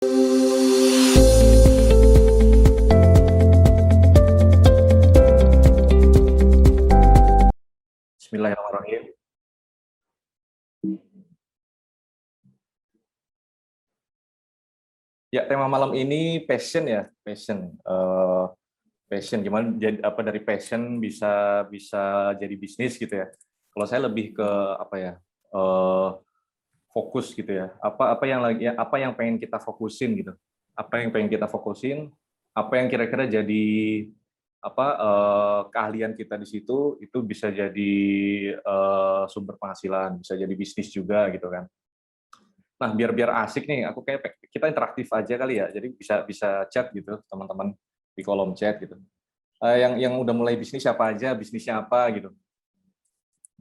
Bismillahirrahmanirrahim. Ya, tema malam ini passion ya, passion. Passion gimana apa dari passion bisa bisa jadi bisnis gitu ya. Kalau saya lebih ke apa ya? Fokus gitu ya. Apa yang lagi apa yang pengen kita fokusin gitu. Apa yang pengen kita fokusin, apa yang kira-kira jadi apa keahlian kita di situ itu bisa jadi sumber penghasilan, bisa jadi bisnis juga gitu kan. Nah, biar asik nih, aku kayak kita interaktif aja kali ya. Jadi bisa bisa chat gitu, teman-teman di kolom chat gitu. Yang udah mulai bisnis siapa aja, bisnisnya apa gitu.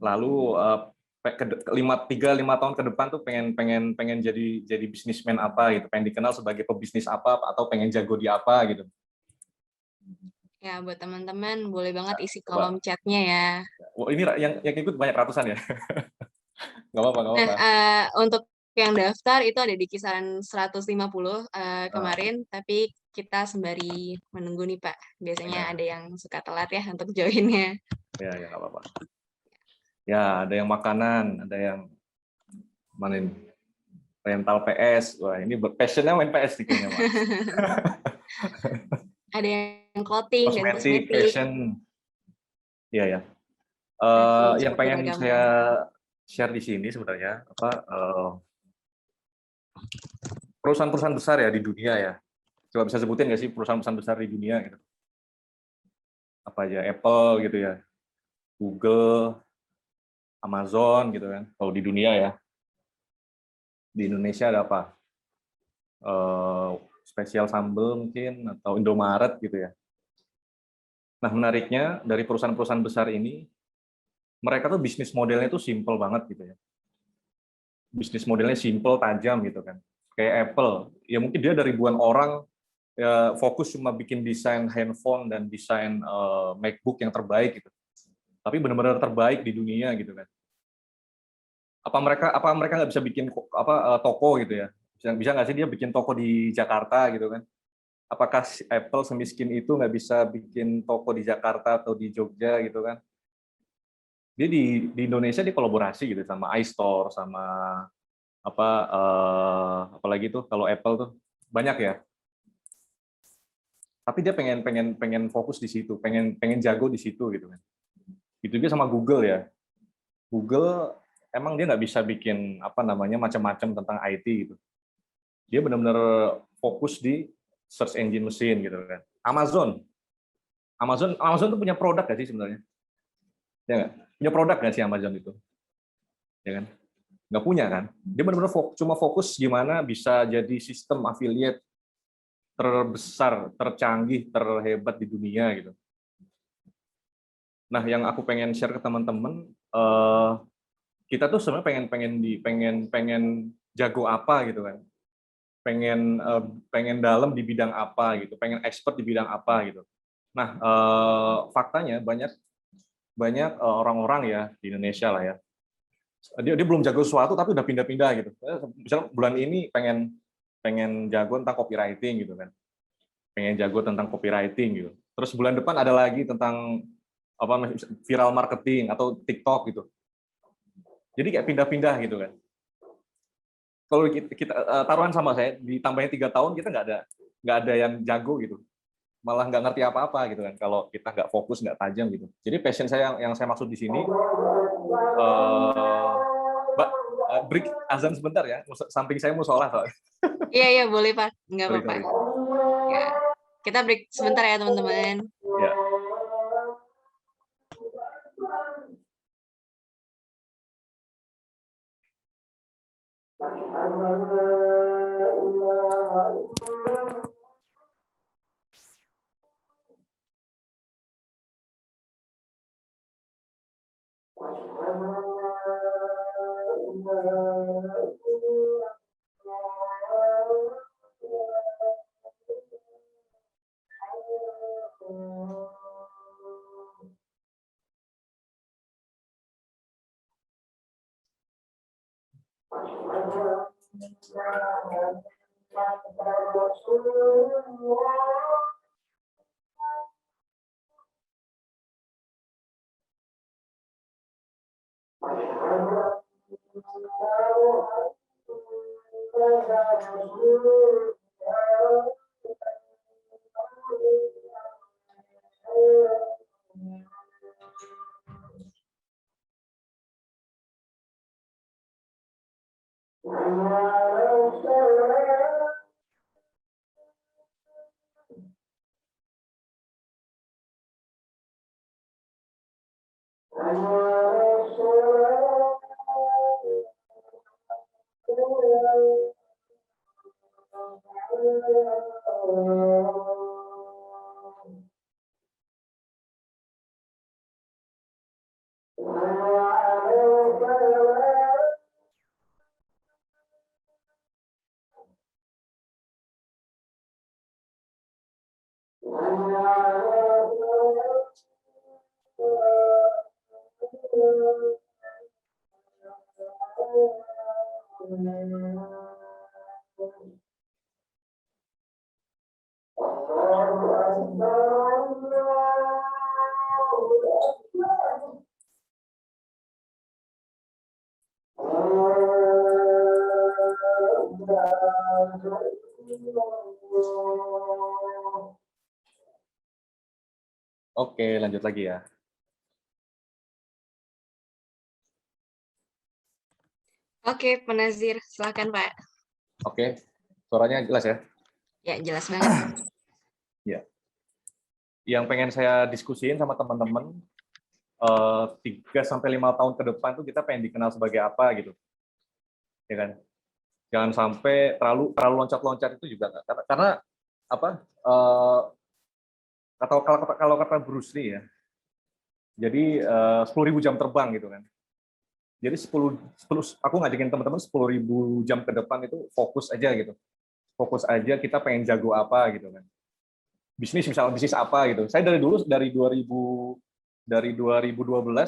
Lalu tiga lima tahun ke depan tuh pengen pengen pengen jadi bisnismen apa gitu, pengen dikenal sebagai pebisnis apa atau pengen jago di apa gitu. Ya, buat teman-teman boleh banget isi Coba. kolom chatnya ya. Wah, ini yang ikut banyak ratusan ya. Nggak apa-apa, nggak Nah, apa-apa. untuk yang daftar itu ada di kisaran 150 Ah, kemarin, tapi kita sembari menunggu nih Pak. Biasanya ya, ada yang suka telat ya untuk joinnya. ya nggak apa-apa. Ya, ada yang makanan, ada yang mana ini? Rental PS. Wah, ini passionnya main PS nih kayaknya, Mas. Ada yang clothing dan Kosmetik, kosmetik, fashion. Iya ya. traveling Yang seperti pengen saya peregaman. share di sini sebenarnya apa perusahaan-perusahaan besar ya di dunia ya. Coba bisa sebutin nggak sih perusahaan-perusahaan besar di dunia gitu? Apa aja? Apple gitu ya, Google, Amazon gitu kan. Kalau di dunia ya. Di Indonesia ada apa? Spesial Sambel mungkin atau Indomaret gitu ya. Nah, menariknya dari perusahaan-perusahaan besar ini, mereka tuh bisnis modelnya tuh simple banget gitu ya. Bisnis modelnya simple, tajam gitu kan. Kayak Apple, ya mungkin dia dari ribuan orang ya, fokus cuma bikin desain handphone dan desain MacBook yang terbaik gitu. Tapi benar-benar terbaik di dunia gitu kan. Apa mereka nggak bisa bikin toko gitu ya? Bisa nggak sih dia bikin toko di Jakarta gitu kan? Apakah Apple semiskin itu nggak bisa bikin toko di Jakarta atau di Jogja gitu kan? Dia di Indonesia dia kolaborasi gitu sama iStore sama apalagi tuh kalau Apple tuh banyak ya. Tapi dia pengen pengen pengen fokus di situ, pengen pengen jago di situ gitu kan. Itu dia sama Google ya. Google emang dia nggak bisa bikin apa namanya macam-macam tentang IT gitu. Dia benar-benar fokus di search engine mesin gitu kan. Amazon, Amazon tuh punya produk nggak sih sebenarnya? Ya nggak? Punya produk nggak sih Amazon itu? Ya kan? Nggak punya kan? Dia benar-benar cuma fokus gimana bisa jadi sistem affiliate terbesar, tercanggih, terhebat di dunia gitu. Nah, yang aku pengen share ke teman-teman, kita tuh sebenarnya pengen pengen di pengen pengen jago apa gitu kan, pengen dalam di bidang apa gitu, pengen expert di bidang apa gitu. Nah, faktanya banyak banyak orang-orang ya di Indonesia lah ya, dia belum jago sesuatu tapi udah pindah-pindah gitu. Misalnya bulan ini pengen pengen jago tentang copywriting gitu kan, pengen jago tentang copywriting gitu. Terus bulan depan ada lagi tentang apa viral marketing atau TikTok gitu. Jadi kayak pindah-pindah gitu kan. Kalau kita taruhan sama saya ditambahnya 3 tahun kita nggak ada yang jago gitu, malah nggak ngerti apa-apa gitu kan kalau kita nggak fokus nggak tajam gitu. Jadi passion saya yang saya maksud di sini, mbak, break azan sebentar ya, samping saya mau sholat soalnya. Iya, iya boleh Pak, nggak Sorry apa-apa. sorry. Ya, kita break sebentar ya teman-teman. Ya. Oke, lanjut lagi ya. Oke, Pak Nazir, silakan Pak. Oke, suaranya jelas ya? Ya, jelas banget. Ya. Yang pengen saya diskusiin sama teman-teman, 3-5 tahun ke depan tuh kita pengen dikenal sebagai apa gitu, ya kan? Jangan sampai terlalu loncat-loncat itu juga nggak. Karena apa? Kalau kata Bruce Lee ya, jadi 10.000 jam terbang gitu kan. Jadi 10 aku ngajakin teman-teman 10.000 jam ke depan itu fokus aja gitu. Fokus aja kita pengen jago apa gitu kan. Misalnya bisnis apa gitu. Saya dari 2012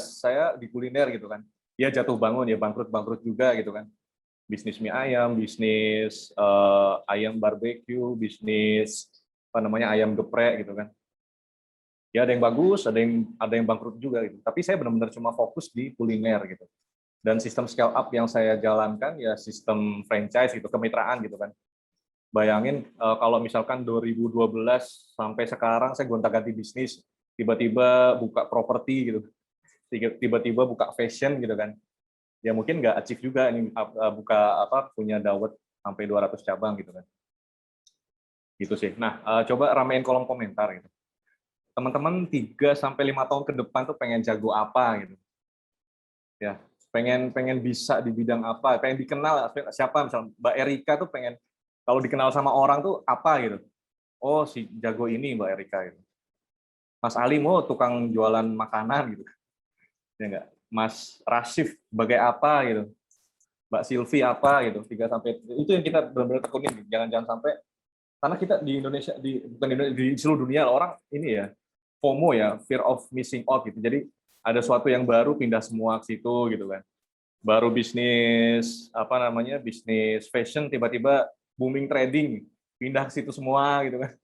saya di kuliner gitu kan. Ya jatuh bangun ya bangkrut juga gitu kan. Bisnis mie ayam, bisnis ayam barbecue, bisnis apa namanya ayam geprek gitu kan. Ya ada yang bagus, ada yang bangkrut juga gitu. Tapi saya benar-benar cuma fokus di kuliner gitu. Dan sistem scale up yang saya jalankan ya sistem franchise gitu, kemitraan gitu kan. Bayangin kalau misalkan 2012 sampai sekarang saya gonta-ganti bisnis, tiba-tiba buka properti gitu, tiba-tiba buka fashion gitu kan. Ya mungkin nggak achieve juga ini buka punya dawet sampai 200 cabang gitu kan. Gitu sih. Nah, coba ramein kolom komentar gitu. Teman-teman 3-5 tahun ke depan tuh pengen jago apa gitu. Ya, pengen bisa di bidang apa, pengen dikenal siapa misalnya Mbak Erika tuh pengen kalau dikenal sama orang tuh apa gitu. Oh, si jago ini Mbak Erika gitu. Mas Ali mau tukang jualan makanan gitu. Ya enggak? Mas Rasif sebagai apa gitu. Mbak Silvi apa gitu. 3 sampai itu yang kita benar-benar tekunin. Jangan sampai karena kita di Indonesia bukan di Indonesia, di seluruh dunia orang ini ya FOMO ya, fear of missing out gitu. Jadi ada sesuatu yang baru pindah semua ke situ gitu kan. Baru bisnis bisnis fashion tiba-tiba booming trading, pindah ke situ semua gitu kan.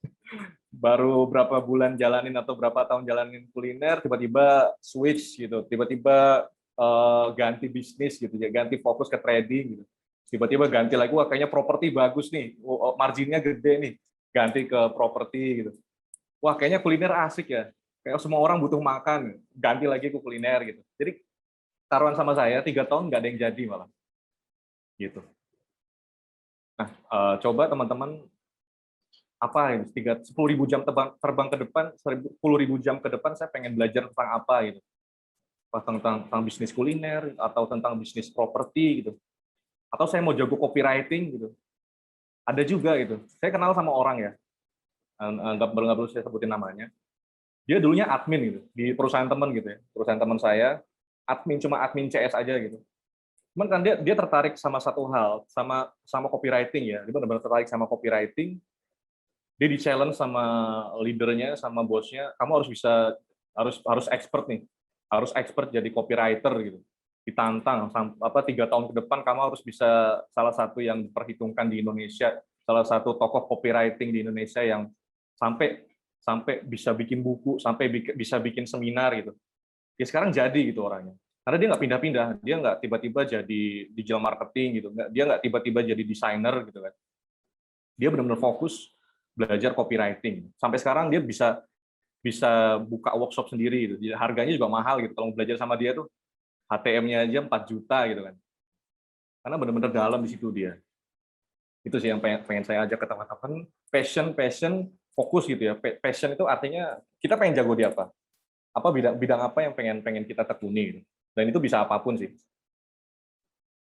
Baru berapa bulan jalanin atau berapa tahun jalanin kuliner tiba-tiba switch gitu. Tiba-tiba ganti bisnis gitu ya, ganti fokus ke trading gitu. Tiba-tiba ganti lagi, wah kayaknya properti bagus nih, marginnya gede nih, ganti ke properti gitu. Wah kayaknya kuliner asik ya, kayak semua orang butuh makan, ganti lagi ke kuliner gitu. Jadi taruhan sama saya 3 tahun nggak ada yang jadi malah gitu. Nah, coba teman-teman apa ya 10.000 jam terbang ke depan, 10.000 jam ke depan saya pengen belajar tentang apa gitu. Tentang bisnis kuliner atau tentang bisnis properti gitu. Atau saya mau jago copywriting gitu. Ada juga gitu. Saya kenal sama orang ya, nggak perlu saya sebutin namanya. Dia dulunya admin gitu di perusahaan teman gitu ya. Perusahaan teman saya, cuma admin CS aja gitu. Cuman kan dia tertarik sama satu hal, sama copywriting ya. Dia benar-benar tertarik sama copywriting. Dia di-challenge sama leadernya, sama bosnya, kamu harus expert nih. Harus expert jadi copywriter gitu. Ditantang 3 tahun ke depan kamu harus bisa salah satu yang diperhitungkan di Indonesia, salah satu tokoh copywriting di Indonesia yang sampai sampai bisa bikin buku, sampai bisa bikin seminar gitu. Ya sekarang jadi gitu orangnya. Karena dia nggak pindah-pindah, dia nggak tiba-tiba jadi digital marketing gitu, dia nggak tiba-tiba jadi desainer gitu kan. Dia benar-benar fokus belajar copywriting. Sampai sekarang dia bisa bisa buka workshop sendiri gitu. Harganya juga mahal gitu. Kalau mau belajar sama dia tuh HTM-nya aja 4 juta gitu kan. Karena benar-benar dalam di situ dia. Itu sih yang pengen saya ajak ke teman-teman. Passion, fokus gitu ya. Passion itu artinya kita pengen jago di apa? Apa bidang apa yang pengen kita tekuni gitu. Dan itu bisa apapun sih.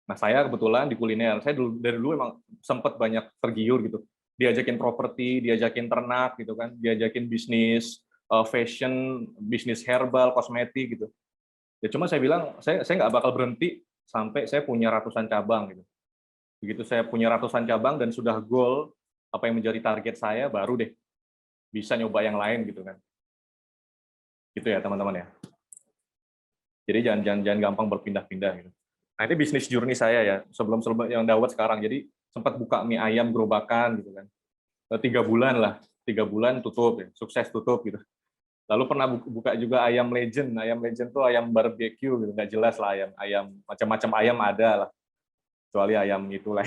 Nah, saya kebetulan di kuliner, saya dari dulu emang sempat banyak tergiur gitu. Diajakin properti, diajakin ternak gitu kan, diajakin bisnis fashion, bisnis herbal, kosmetik gitu. Ya cuma saya bilang, saya nggak bakal berhenti sampai saya punya ratusan cabang gitu. Begitu saya punya ratusan cabang dan sudah goal apa yang menjadi target saya, baru deh bisa nyoba yang lain gitu kan. Gitu ya teman-teman ya. Jadi jangan gampang berpindah-pindah gitu. Nah, ini bisnis journey saya ya, sebelum yang Dawet sekarang. Jadi sempat buka mie ayam gerobakan gitu kan. 3 bulan lah, 3 bulan tutup ya, sukses tutup gitu. Lalu pernah buka juga ayam legend. Ayam legend tuh ayam barbecue gitu, nggak jelas lah ayam, macam-macam ayam ada lah. Kecuali ayam itulah,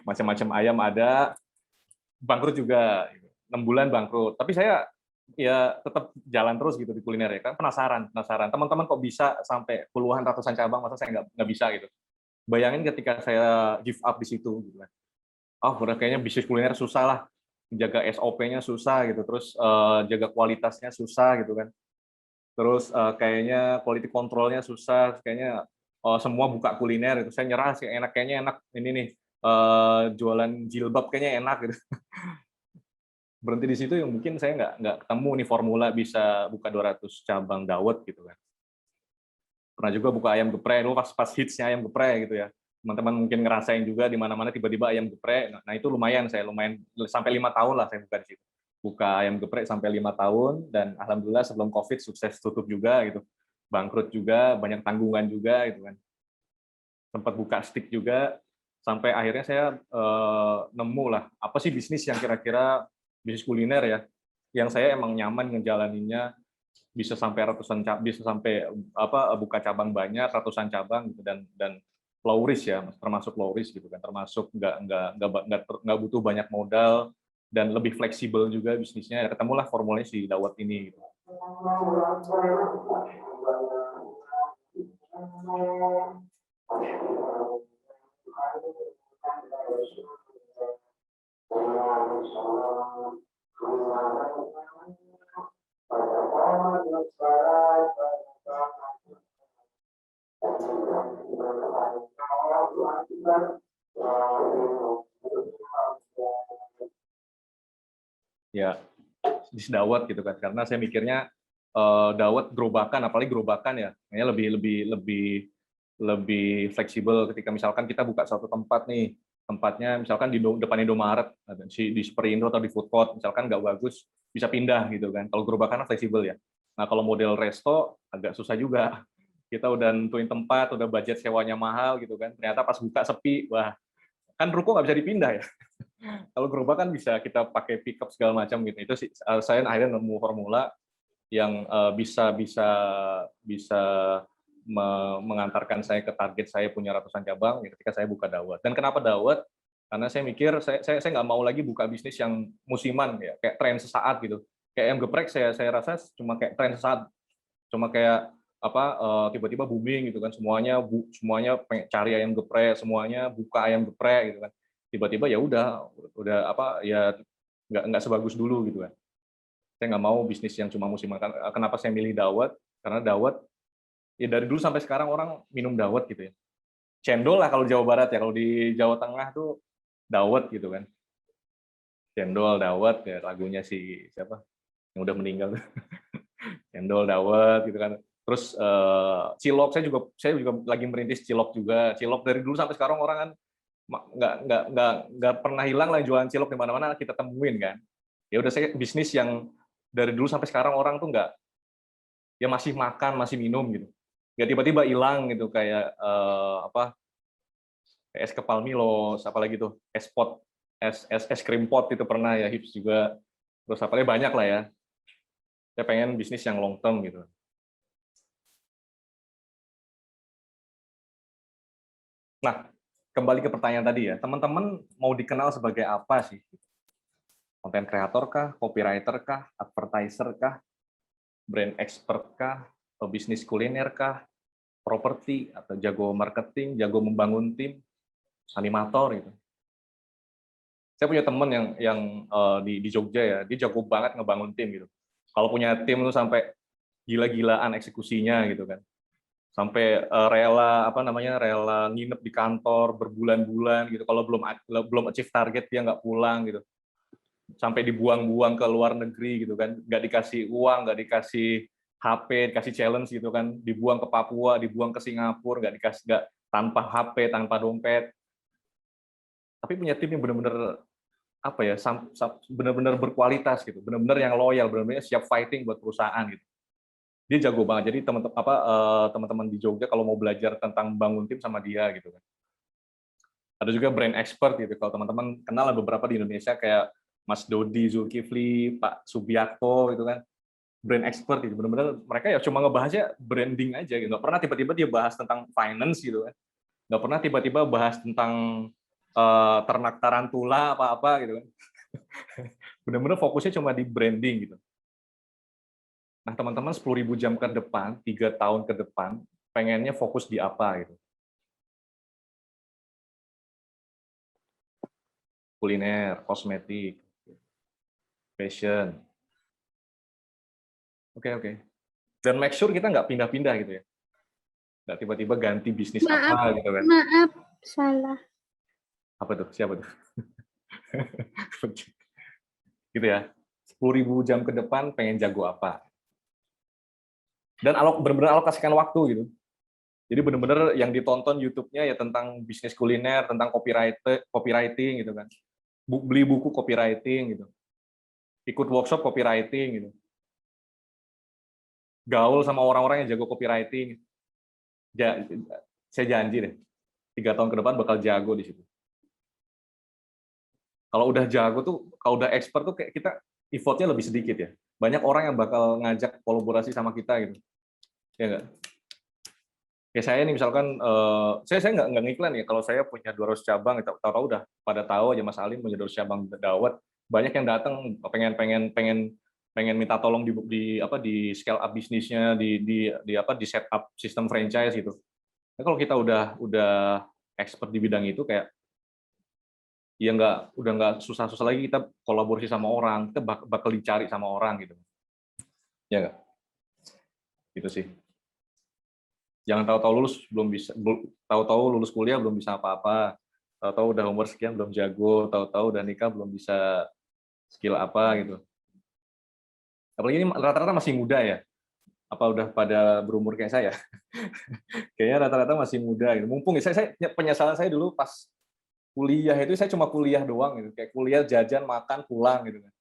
macam-macam ayam ada. Bangkrut juga, 6 bulan bangkrut. Tapi saya ya tetap jalan terus gitu di kuliner ya kan, penasaran. Teman-teman kok bisa sampai puluhan ratusan cabang, masa saya nggak bisa gitu. Bayangin ketika saya give up di situ gitu kan. Oh, udah kayaknya bisnis kuliner susah lah. Jaga SOP-nya susah gitu, terus jaga kualitasnya susah gitu kan. Terus kayaknya quality control-nya susah, kayaknya semua buka kuliner itu. Saya nyerah sih, kayaknya enak ini nih, jualan jilbab kayaknya enak gitu. Berhenti di situ yang mungkin saya nggak ketemu nih formula bisa buka 200 cabang dawet gitu kan. Pernah juga buka ayam geprek dulu pas hitsnya ayam geprek gitu ya. Teman-teman mungkin ngerasain juga di mana-mana tiba-tiba ayam geprek. Nah, itu lumayan sampai 5 tahun lah saya buka di situ. Buka ayam geprek sampai 5 tahun dan alhamdulillah sebelum Covid sukses tutup juga gitu. Bangkrut juga, banyak tanggungan juga gitu kan. Sempat buka stick juga sampai akhirnya saya nemu lah apa sih bisnis yang kira-kira bisnis kuliner ya yang saya emang nyaman ngejalaninnya, bisa sampai bisa sampai buka cabang banyak, ratusan cabang gitu dan low risk ya, termasuk low risk gitu kan, termasuk nggak butuh banyak modal dan lebih fleksibel juga bisnisnya. Ya, ketemulah formulanya si Dawet ini gitu. Ya, di Dawet gitu kan, karena saya mikirnya Dawet gerobakan, apalagi gerobakan ya, kayaknya lebih fleksibel ketika misalkan kita buka suatu tempat nih, tempatnya misalkan di depan Indomaret, di Superindo atau di food court, misalkan nggak bagus, bisa pindah gitu kan. Kalau gerobakan fleksibel ya. Nah kalau model resto agak susah juga. Kita udah nentuin tempat, udah budget sewanya mahal gitu kan. Ternyata pas buka sepi, wah kan ruko nggak bisa dipindah ya. Kalau gerobak kan bisa kita pakai pickup segala macam gitu. Itu sih saya akhirnya nemu formula yang bisa bisa bisa mengantarkan saya ke target saya punya ratusan cabang ketika saya buka Dawet. Dan kenapa Dawet? Karena saya mikir saya nggak mau lagi buka bisnis yang musiman ya, kayak tren sesaat gitu. Kayak ayam geprek saya rasa cuma kayak tren sesaat, cuma kayak apa tiba-tiba booming gitu kan, semuanya cari ayam geprek, semuanya buka ayam geprek gitu kan. Tiba-tiba ya udah apa ya nggak sebagus dulu gitu kan. Saya nggak mau bisnis yang cuma musiman. Kenapa saya milih Dawet? Karena Dawet ya dari dulu sampai sekarang orang minum Dawet gitu ya. Cendol lah kalau Jawa Barat ya, kalau di Jawa Tengah tuh Dawet gitu kan. Cendol, Dawet ya lagunya si siapa yang udah meninggal tuh. Cendol, Dawet gitu kan. Terus cilok, saya juga lagi merintis cilok juga. Cilok dari dulu sampai sekarang orang kan nggak pernah hilang lah jualan cilok di mana-mana kita temuin kan. Ya udah saya bisnis yang dari dulu sampai sekarang orang tuh nggak, ya masih makan, masih minum gitu. Nggak tiba-tiba hilang gitu kayak es kepal Milos, apalagi tuh es pot es krim pot itu pernah ya, Hips juga. Terus apalagi banyak lah ya. Saya pengen bisnis yang long term gitu. Nah, kembali ke pertanyaan tadi ya, teman-teman mau dikenal sebagai apa sih? Konten kreator kah, copywriter kah, advertiser kah, brand expert kah, atau bisnis kuliner kah, properti, atau jago marketing, jago membangun tim, animator gitu. Saya punya teman yang di Jogja ya, dia jago banget ngebangun tim gitu. Kalau punya tim itu sampai gila-gilaan eksekusinya gitu kan. Sampai rela nginep di kantor berbulan-bulan gitu. Kalau belum achieve target dia nggak pulang gitu. Sampai dibuang-buang ke luar negeri gitu kan, nggak dikasih uang, nggak dikasih HP, dikasih challenge gitu kan, dibuang ke Papua, dibuang ke Singapura, nggak tanpa HP, tanpa dompet. Tapi punya tim yang benar-benar apa ya, benar-benar berkualitas gitu, benar-benar yang loyal, benar-benar siap fighting buat perusahaan gitu. Dia jago banget. Jadi teman-teman di Jogja kalau mau belajar tentang bangun tim sama dia gitu kan. Ada juga brand expert gitu. Kalau teman-teman kenal beberapa di Indonesia kayak Mas Dodi Zulkifli, Pak Subiakto gitu kan. Brand expert gitu. Benar-benar mereka ya cuma ngebahasnya branding aja gitu. Nggak pernah tiba-tiba dia bahas tentang finance gitu kan. Nggak pernah tiba-tiba bahas tentang ternak tarantula apa-apa gitu kan. Benar-benar fokusnya cuma di branding gitu. Nah, teman-teman 10.000 jam ke depan, 3 tahun ke depan, pengennya fokus di apa gitu. Kuliner, kosmetik, fashion. Oke. Dan make sure kita nggak pindah-pindah gitu ya. Nggak tiba-tiba ganti bisnis apa gitu kan. Maaf, salah. Apa tuh? Siapa tuh? Gitu ya. 10.000 jam ke depan pengen jago apa. Dan benar-benar alokasikan waktu gitu. Jadi benar-benar yang ditonton YouTube-nya ya tentang bisnis kuliner, tentang copywriting gitu kan. Beli buku copywriting gitu. Ikut workshop copywriting gitu. Gaul sama orang-orang yang jago copywriting. Saya janji deh, 3 tahun ke depan bakal jago di situ. Kalau udah jago tuh, kalau udah expert tuh kayak kita effortnya lebih sedikit ya. Banyak orang yang bakal ngajak kolaborasi sama kita gitu. Ya nggak? Ya saya nih misalkan, saya nggak ngiklan ya. Kalau saya punya 200 cabang, tahu-tahu udah pada tahu aja Mas Alim punya 200 cabang dawet. Banyak yang datang pengen minta tolong di scale up bisnisnya, di set up sistem franchise gitu. Nah, kalau kita udah expert di bidang itu kayak ya udah nggak susah-susah lagi kita kolaborasi sama orang, kita bakal dicari sama orang gitu. Ya nggak? Gitu sih. Jangan tahu-tahu lulus kuliah belum bisa apa-apa, tahu-tahu udah umur sekian belum jago, tahu-tahu udah nikah belum bisa skill apa gitu. Apalagi ini rata-rata masih muda ya. Apa udah pada berumur kayak saya? Kayaknya rata-rata masih muda gitu. Mumpung saya penyesalan saya dulu pas kuliah itu saya cuma kuliah doang gitu, kayak kuliah, jajan, makan, pulang gitu kan.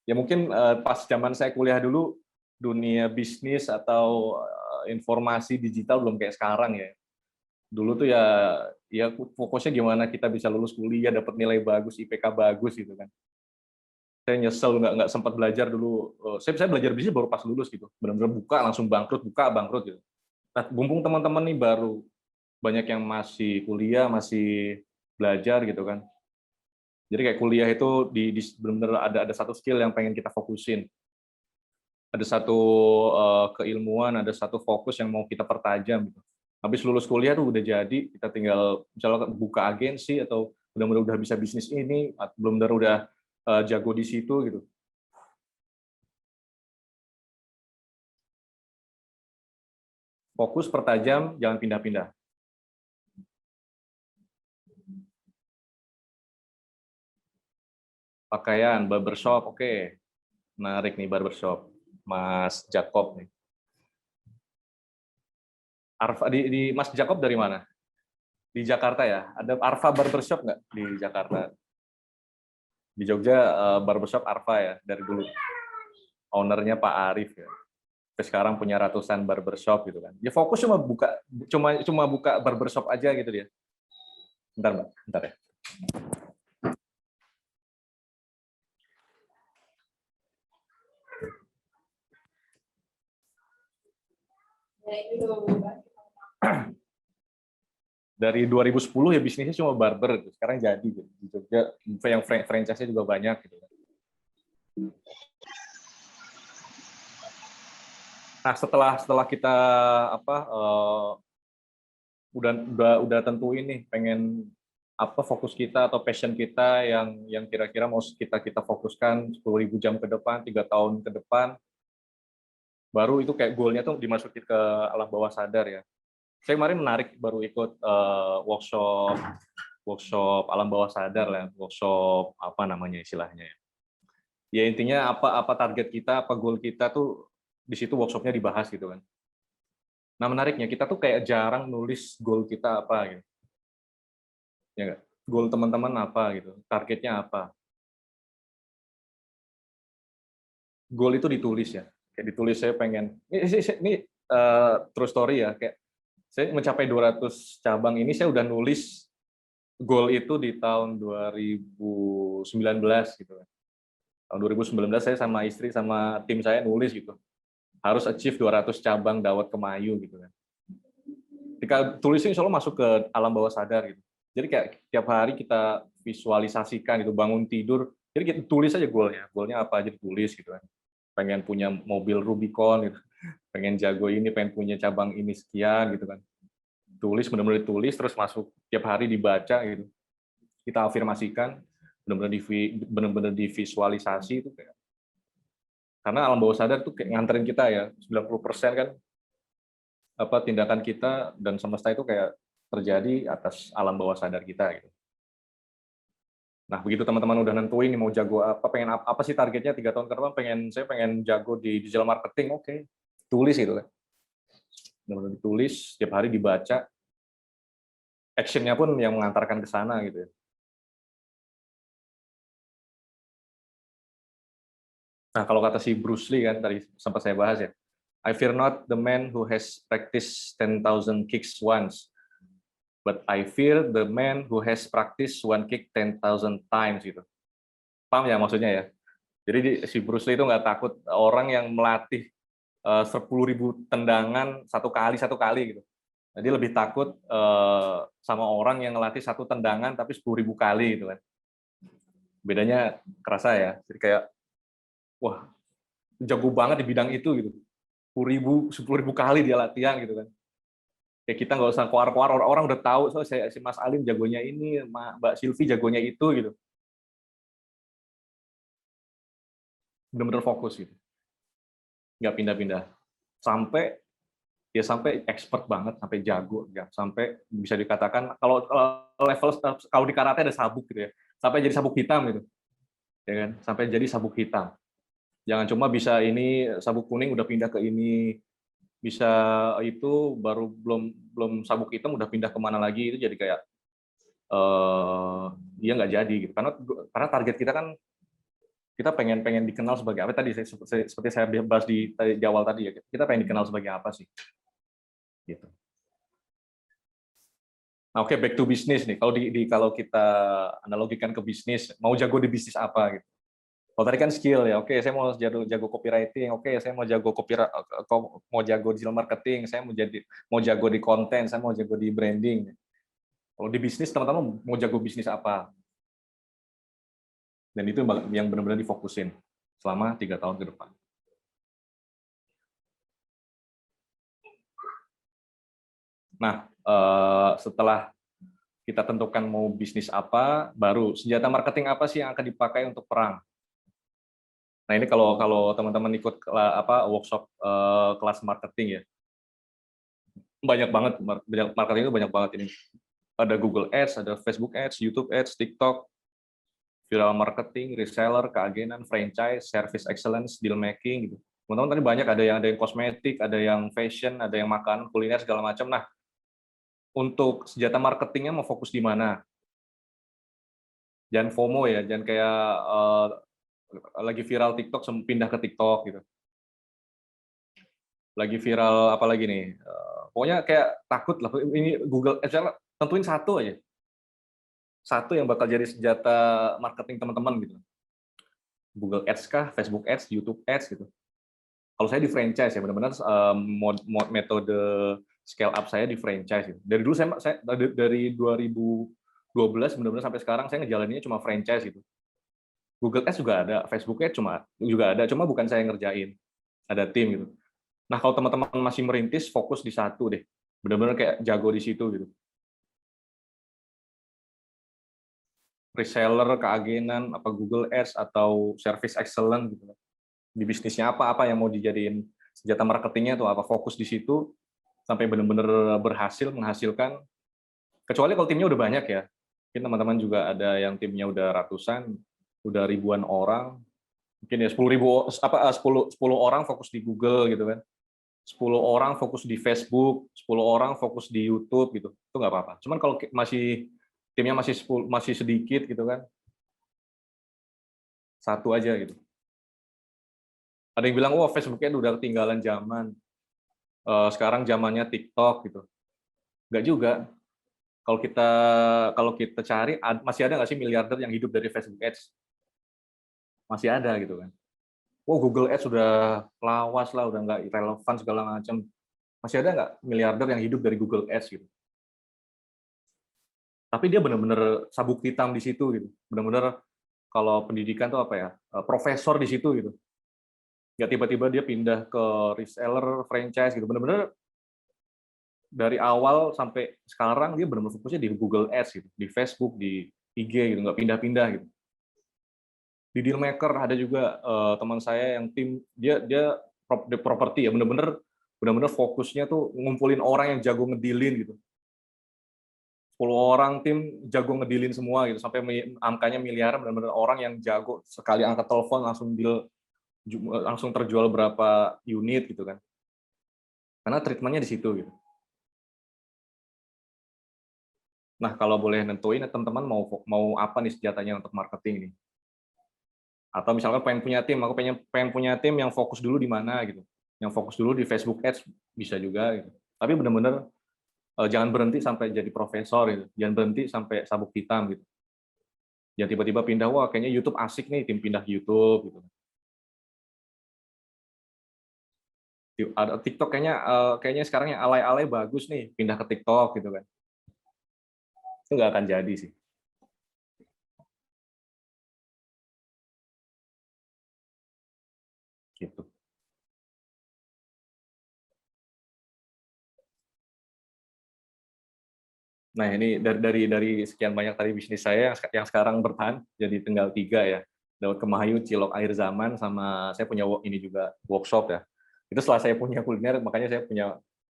Ya mungkin pas zaman saya kuliah dulu dunia bisnis atau informasi digital belum kayak sekarang ya. Dulu tuh ya fokusnya gimana kita bisa lulus kuliah, dapat nilai bagus, IPK bagus gitu kan. Saya nyesel nggak sempat belajar dulu. Saya belajar bisnis baru pas lulus gitu. Benar-benar buka langsung bangkrut gitu. Nah, mumpung teman-teman nih baru banyak yang masih kuliah, masih belajar gitu kan. Jadi kayak kuliah itu benar-benar ada satu skill yang pengen kita fokusin. Ada satu keilmuan, ada satu fokus yang mau kita pertajam gitu. Habis lulus kuliah tuh udah jadi, kita tinggal misalnya buka agensi atau benar-benar udah bisa bisnis ini, benar-benar udah jago di situ gitu. Fokus, pertajam, jangan pindah-pindah. Pakaian, barbershop, oke. Menarik nih barbershop. Mas Jacob nih. Arfa, di Mas Jacob dari mana? Di Jakarta ya? Ada Arfa Barbershop nggak di Jakarta? Di Jogja barbershop Arfa ya, dari dulu. Ownernya Pak Arif ya. Terus sekarang punya ratusan barbershop gitu kan. Ya fokus cuma buka barbershop aja gitu dia. Bentar Mbak, bentar ya. Dari 2010 ya bisnisnya cuma barber, sekarang jadi gitu. Di Jogja yang franchise-nya juga banyak gitu. Nah, setelah kita udah tentuin nih pengen apa fokus kita atau passion kita yang kira-kira mau kita fokuskan 10.000 jam ke depan, 3 tahun ke depan, baru itu kayak goalnya tuh dimasukin ke alam bawah sadar ya. Saya kemarin menarik baru ikut workshop alam bawah sadar lah, workshop apa namanya istilahnya ya. Ya intinya apa target kita, apa goal kita tuh di situ workshopnya dibahas gitu kan. Nah menariknya kita tuh kayak jarang nulis goal kita apa gitu. Ya nggak? Goal teman-teman apa gitu, targetnya apa. Goal itu ditulis ya. Kayak ditulis saya pengen ini true story ya, kayak saya mencapai 200 cabang ini saya udah nulis goal itu di tahun 2019 gitu kan. Tahun 2019 saya sama istri sama tim saya nulis gitu. Harus achieve 200 cabang dawet kemayu gitu kan. Ketika tulisnya insya Allah masuk ke alam bawah sadar gitu. Jadi kayak tiap hari kita visualisasikan itu bangun tidur. Jadi kita tulis aja goalnya. Goalnya apa aja ditulis gitu kan. Pengen punya mobil Rubicon gitu. Pengen jago ini, pengen punya cabang ini sekian gitu kan. Tulis benar-benar ditulis terus masuk tiap hari dibaca gitu. Kita afirmasikan benar-benar divisualisasi itu kayak. Karena alam bawah sadar tuh kayak nganterin kita ya. 90% kan apa tindakan kita dan semesta itu kayak terjadi atas alam bawah sadar kita gitu. Nah, begitu teman-teman udah nentuin nih mau jago apa, pengen apa sih targetnya 3 tahun ke depan, saya pengen jago di digital marketing, oke. Tulis gitu kan. Benar-benar ditulis, setiap hari dibaca. Action-nya pun yang mengantarkan ke sana gitu ya. Nah, kalau kata si Bruce Lee kan tadi sempat saya bahas ya. I fear not the man who has practiced 10,000 kicks once, but I fear the man who has practiced one kick 10,000 times gitu. Paham ya maksudnya ya? Jadi si Bruce Lee itu nggak takut orang yang melatih 10.000 tendangan satu kali gitu. Jadi lebih takut sama orang yang ngelatih satu tendangan tapi 10.000 kali gitu kan. Bedanya kerasa ya. Jadi kayak wah jago banget di bidang itu gitu. 10.000 kali dia latihan gitu kan. Ya kita nggak usah keluar-keluar, orang udah tahu so si Mas Alim jagonya ini, Mbak Silvi jagonya itu gitu. Benar-benar fokus gitu. Nggak pindah-pindah. Sampai expert banget, sampai jago ya, sampai bisa dikatakan kalau level kalau di karate ada sabuk gitu ya. Sampai jadi sabuk hitam gitu. Ya kan? Sampai jadi sabuk hitam. Jangan cuma bisa ini sabuk kuning udah pindah ke ini, bisa itu baru belum sabuk hitam udah pindah kemana lagi, itu jadi kayak dia nggak jadi gitu. Karena target kita kan kita pengen dikenal sebagai apa tadi seperti saya bahas di awal tadi ya, kita pengen dikenal sebagai apa sih gitu. Nah, oke, back to business nih. Kalau kita analogikan ke bisnis, mau jago di bisnis apa gitu. Kalau tadi kan skill ya, oke, saya mau jago copywriting, oke, saya mau jago mau jago digital marketing, saya mau jago di konten, saya mau jago di branding. Kalau di bisnis teman-teman mau jago bisnis apa? Dan itu yang benar-benar difokusin selama 3 tahun ke depan. Nah, setelah kita tentukan mau bisnis apa, baru senjata marketing apa sih yang akan dipakai untuk perang. Nah ini kalau teman-teman ikut workshop kelas marketing ya, banyak banget marketing itu banyak banget ini. Ada Google Ads, ada Facebook Ads, YouTube Ads, TikTok, viral marketing, reseller, keagenan, franchise, service excellence, deal making gitu. Teman-teman tadi banyak, ada yang kosmetik, ada yang fashion, ada yang makanan, kuliner segala macam. Nah, untuk senjata marketingnya mau fokus di mana? Jangan FOMO ya, jangan kayak lagi viral TikTok pindah ke TikTok gitu. Lagi viral apalagi nih? Pokoknya kayak takut lah ini Google Ads, tentuin satu aja. Satu yang bakal jadi senjata marketing teman-teman gitu. Google Ads kah, Facebook Ads, YouTube Ads gitu. Kalau saya di franchise ya, benar-benar metode scale up saya di franchise. Gitu. Dari dulu saya dari 2012 benar-benar sampai sekarang saya ngejalaninnya cuma franchise gitu. Google Ads juga ada, Facebook Ads juga ada, cuma bukan saya yang ngerjain. Ada tim gitu. Nah, kalau teman-teman masih merintis, fokus di satu deh. Benar-benar kayak jago di situ gitu. Reseller, keagenan, apa Google Ads atau service excellent gitu. Di bisnisnya apa yang mau dijadiin senjata marketingnya atau apa, fokus di situ sampai benar-benar berhasil menghasilkan. Kecuali kalau timnya udah banyak ya. Mungkin teman-teman juga ada yang timnya udah ratusan, udah ribuan orang. Mungkin ya 10 orang fokus di Google gitu kan. 10 orang fokus di Facebook, 10 orang fokus di YouTube gitu. Itu nggak apa-apa. Cuman kalau timnya masih sedikit gitu kan. Satu aja gitu. Ada yang bilang, wah Facebooknya udah ketinggalan zaman. Sekarang zamannya TikTok gitu. Nggak juga. Kalau kita cari, masih ada nggak sih miliarder yang hidup dari Facebook Ads? Masih ada gitu kan. Oh, Google Ads sudah lawas lah, udah nggak relevan segala macam. Masih ada nggak miliarder yang hidup dari Google Ads gitu? Tapi dia benar-benar sabuk hitam di situ gitu. Benar-benar kalau pendidikan tuh apa ya? Profesor di situ gitu. Nggak tiba-tiba dia pindah ke reseller, franchise gitu. Benar-benar dari awal sampai sekarang dia benar-benar fokusnya di Google Ads gitu, di Facebook, di IG gitu, nggak pindah-pindah gitu. Di Dealmaker ada juga teman saya yang tim dia properti ya, benar-benar fokusnya tuh ngumpulin orang yang jago ngedilin gitu. 10 orang tim jago ngedilin semua gitu, sampai angkanya miliaran, benar-benar orang yang jago sekali angkat telepon langsung deal, langsung terjual berapa unit gitu kan. Karena treatmentnya di situ gitu. Nah, kalau boleh nentuin teman-teman mau apa nih senjatanya untuk marketing ini? Atau misalkan pengen punya tim, aku pengen punya tim yang fokus dulu di mana gitu. Yang fokus dulu di Facebook Ads bisa juga gitu. Tapi benar-benar jangan berhenti sampai jadi profesor gitu. Jangan berhenti sampai sabuk hitam gitu. Jangan tiba-tiba pindah, wah kayaknya YouTube asik nih, tim pindah ke YouTube gitu. Ada TikTok kayaknya sekarang yang alay-alay bagus nih, pindah ke TikTok gitu kan. Itu nggak akan jadi sih. Gitu. Nah, ini dari sekian banyak tadi bisnis saya yang sekarang bertahan jadi tinggal 3 ya. Daud Kemahayu, Cilok Akhir Zaman, sama saya punya ini juga workshop ya. Itu setelah saya punya kuliner, makanya saya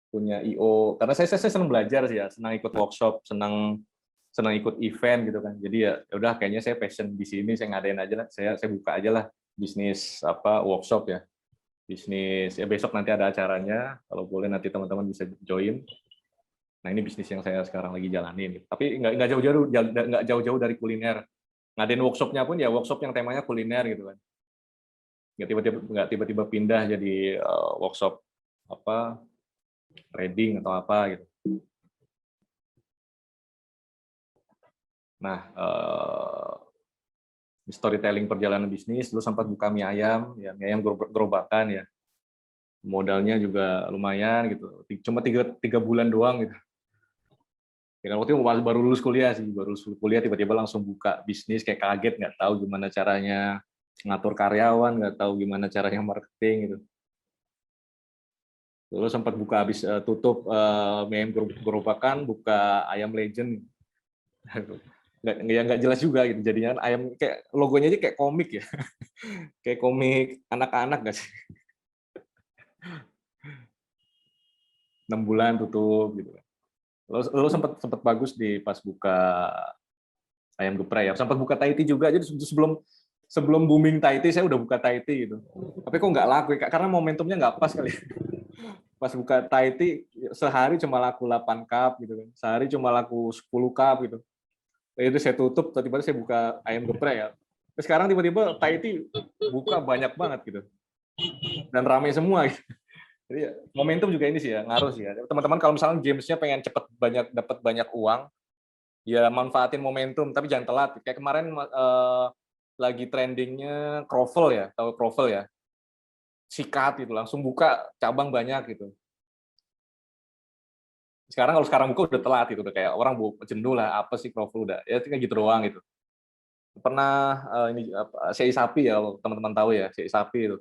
punya IO. Karena saya senang belajar sih ya, senang ikut workshop, senang ikut event gitu kan. Jadi ya udah kayaknya saya passion di sini, saya ngadain aja lah. Saya buka aja lah bisnis workshop ya. Bisnis ya, besok nanti ada acaranya. Kalau boleh nanti teman-teman bisa join. Nah, ini bisnis yang saya sekarang lagi jalanin. Tapi nggak jauh-jauh dari kuliner. Ngadain workshopnya pun ya workshop yang temanya kuliner gitu kan. Nggak tiba-tiba pindah jadi workshop trading atau apa gitu. Nah, storytelling perjalanan bisnis, dulu sempat buka mie ayam gerobakan ya. Modalnya juga lumayan gitu. Cuma 3 bulan doang gitu. Ya, waktu itu baru lulus kuliah sih, tiba-tiba langsung buka bisnis, kayak kaget, nggak tahu gimana caranya ngatur karyawan, nggak tahu gimana caranya marketing gitu. Lalu sempat buka habis tutup mie gerobakan, buka ayam legend, nggak jelas juga gitu. Jadinya ayam kayak logonya aja kayak komik ya, kayak komik anak-anak nggak sih? 6 bulan tutup gitu. Lalu sempat bagus di pas buka ayam geprek ya. Sempat buka Thai tea juga. Jadi sebelum booming Thai tea saya udah buka Thai tea gitu. Tapi kok nggak laku ya? Karena momentumnya nggak pas kali. Pas buka Thai tea sehari cuma laku 8 cup gitu kan. Sehari cuma laku 10 cup gitu. Itu saya tutup, tiba-tiba saya buka ayam geprek ya. Terus sekarang tiba-tiba Thai tea buka banyak banget gitu. Dan ramai semua gitu. Jadi momentum juga ini sih ya, ngaruh sih ya. Teman-teman kalau misalnya gamesnya pengen cepet dapat banyak uang, ya manfaatin momentum, tapi jangan telat. Kayak kemarin lagi trendingnya Crovel ya, tahu Crovel ya? Sikat gitu, langsung buka cabang banyak gitu. Sekarang kalau sekarang buka udah telat gitu, udah kayak orang jenuh lah, apa sih Crovel udah, ya kayak gitu doang gitu. Pernah ini CI Sapi ya, kalau teman-teman tahu ya, CI Sapi itu.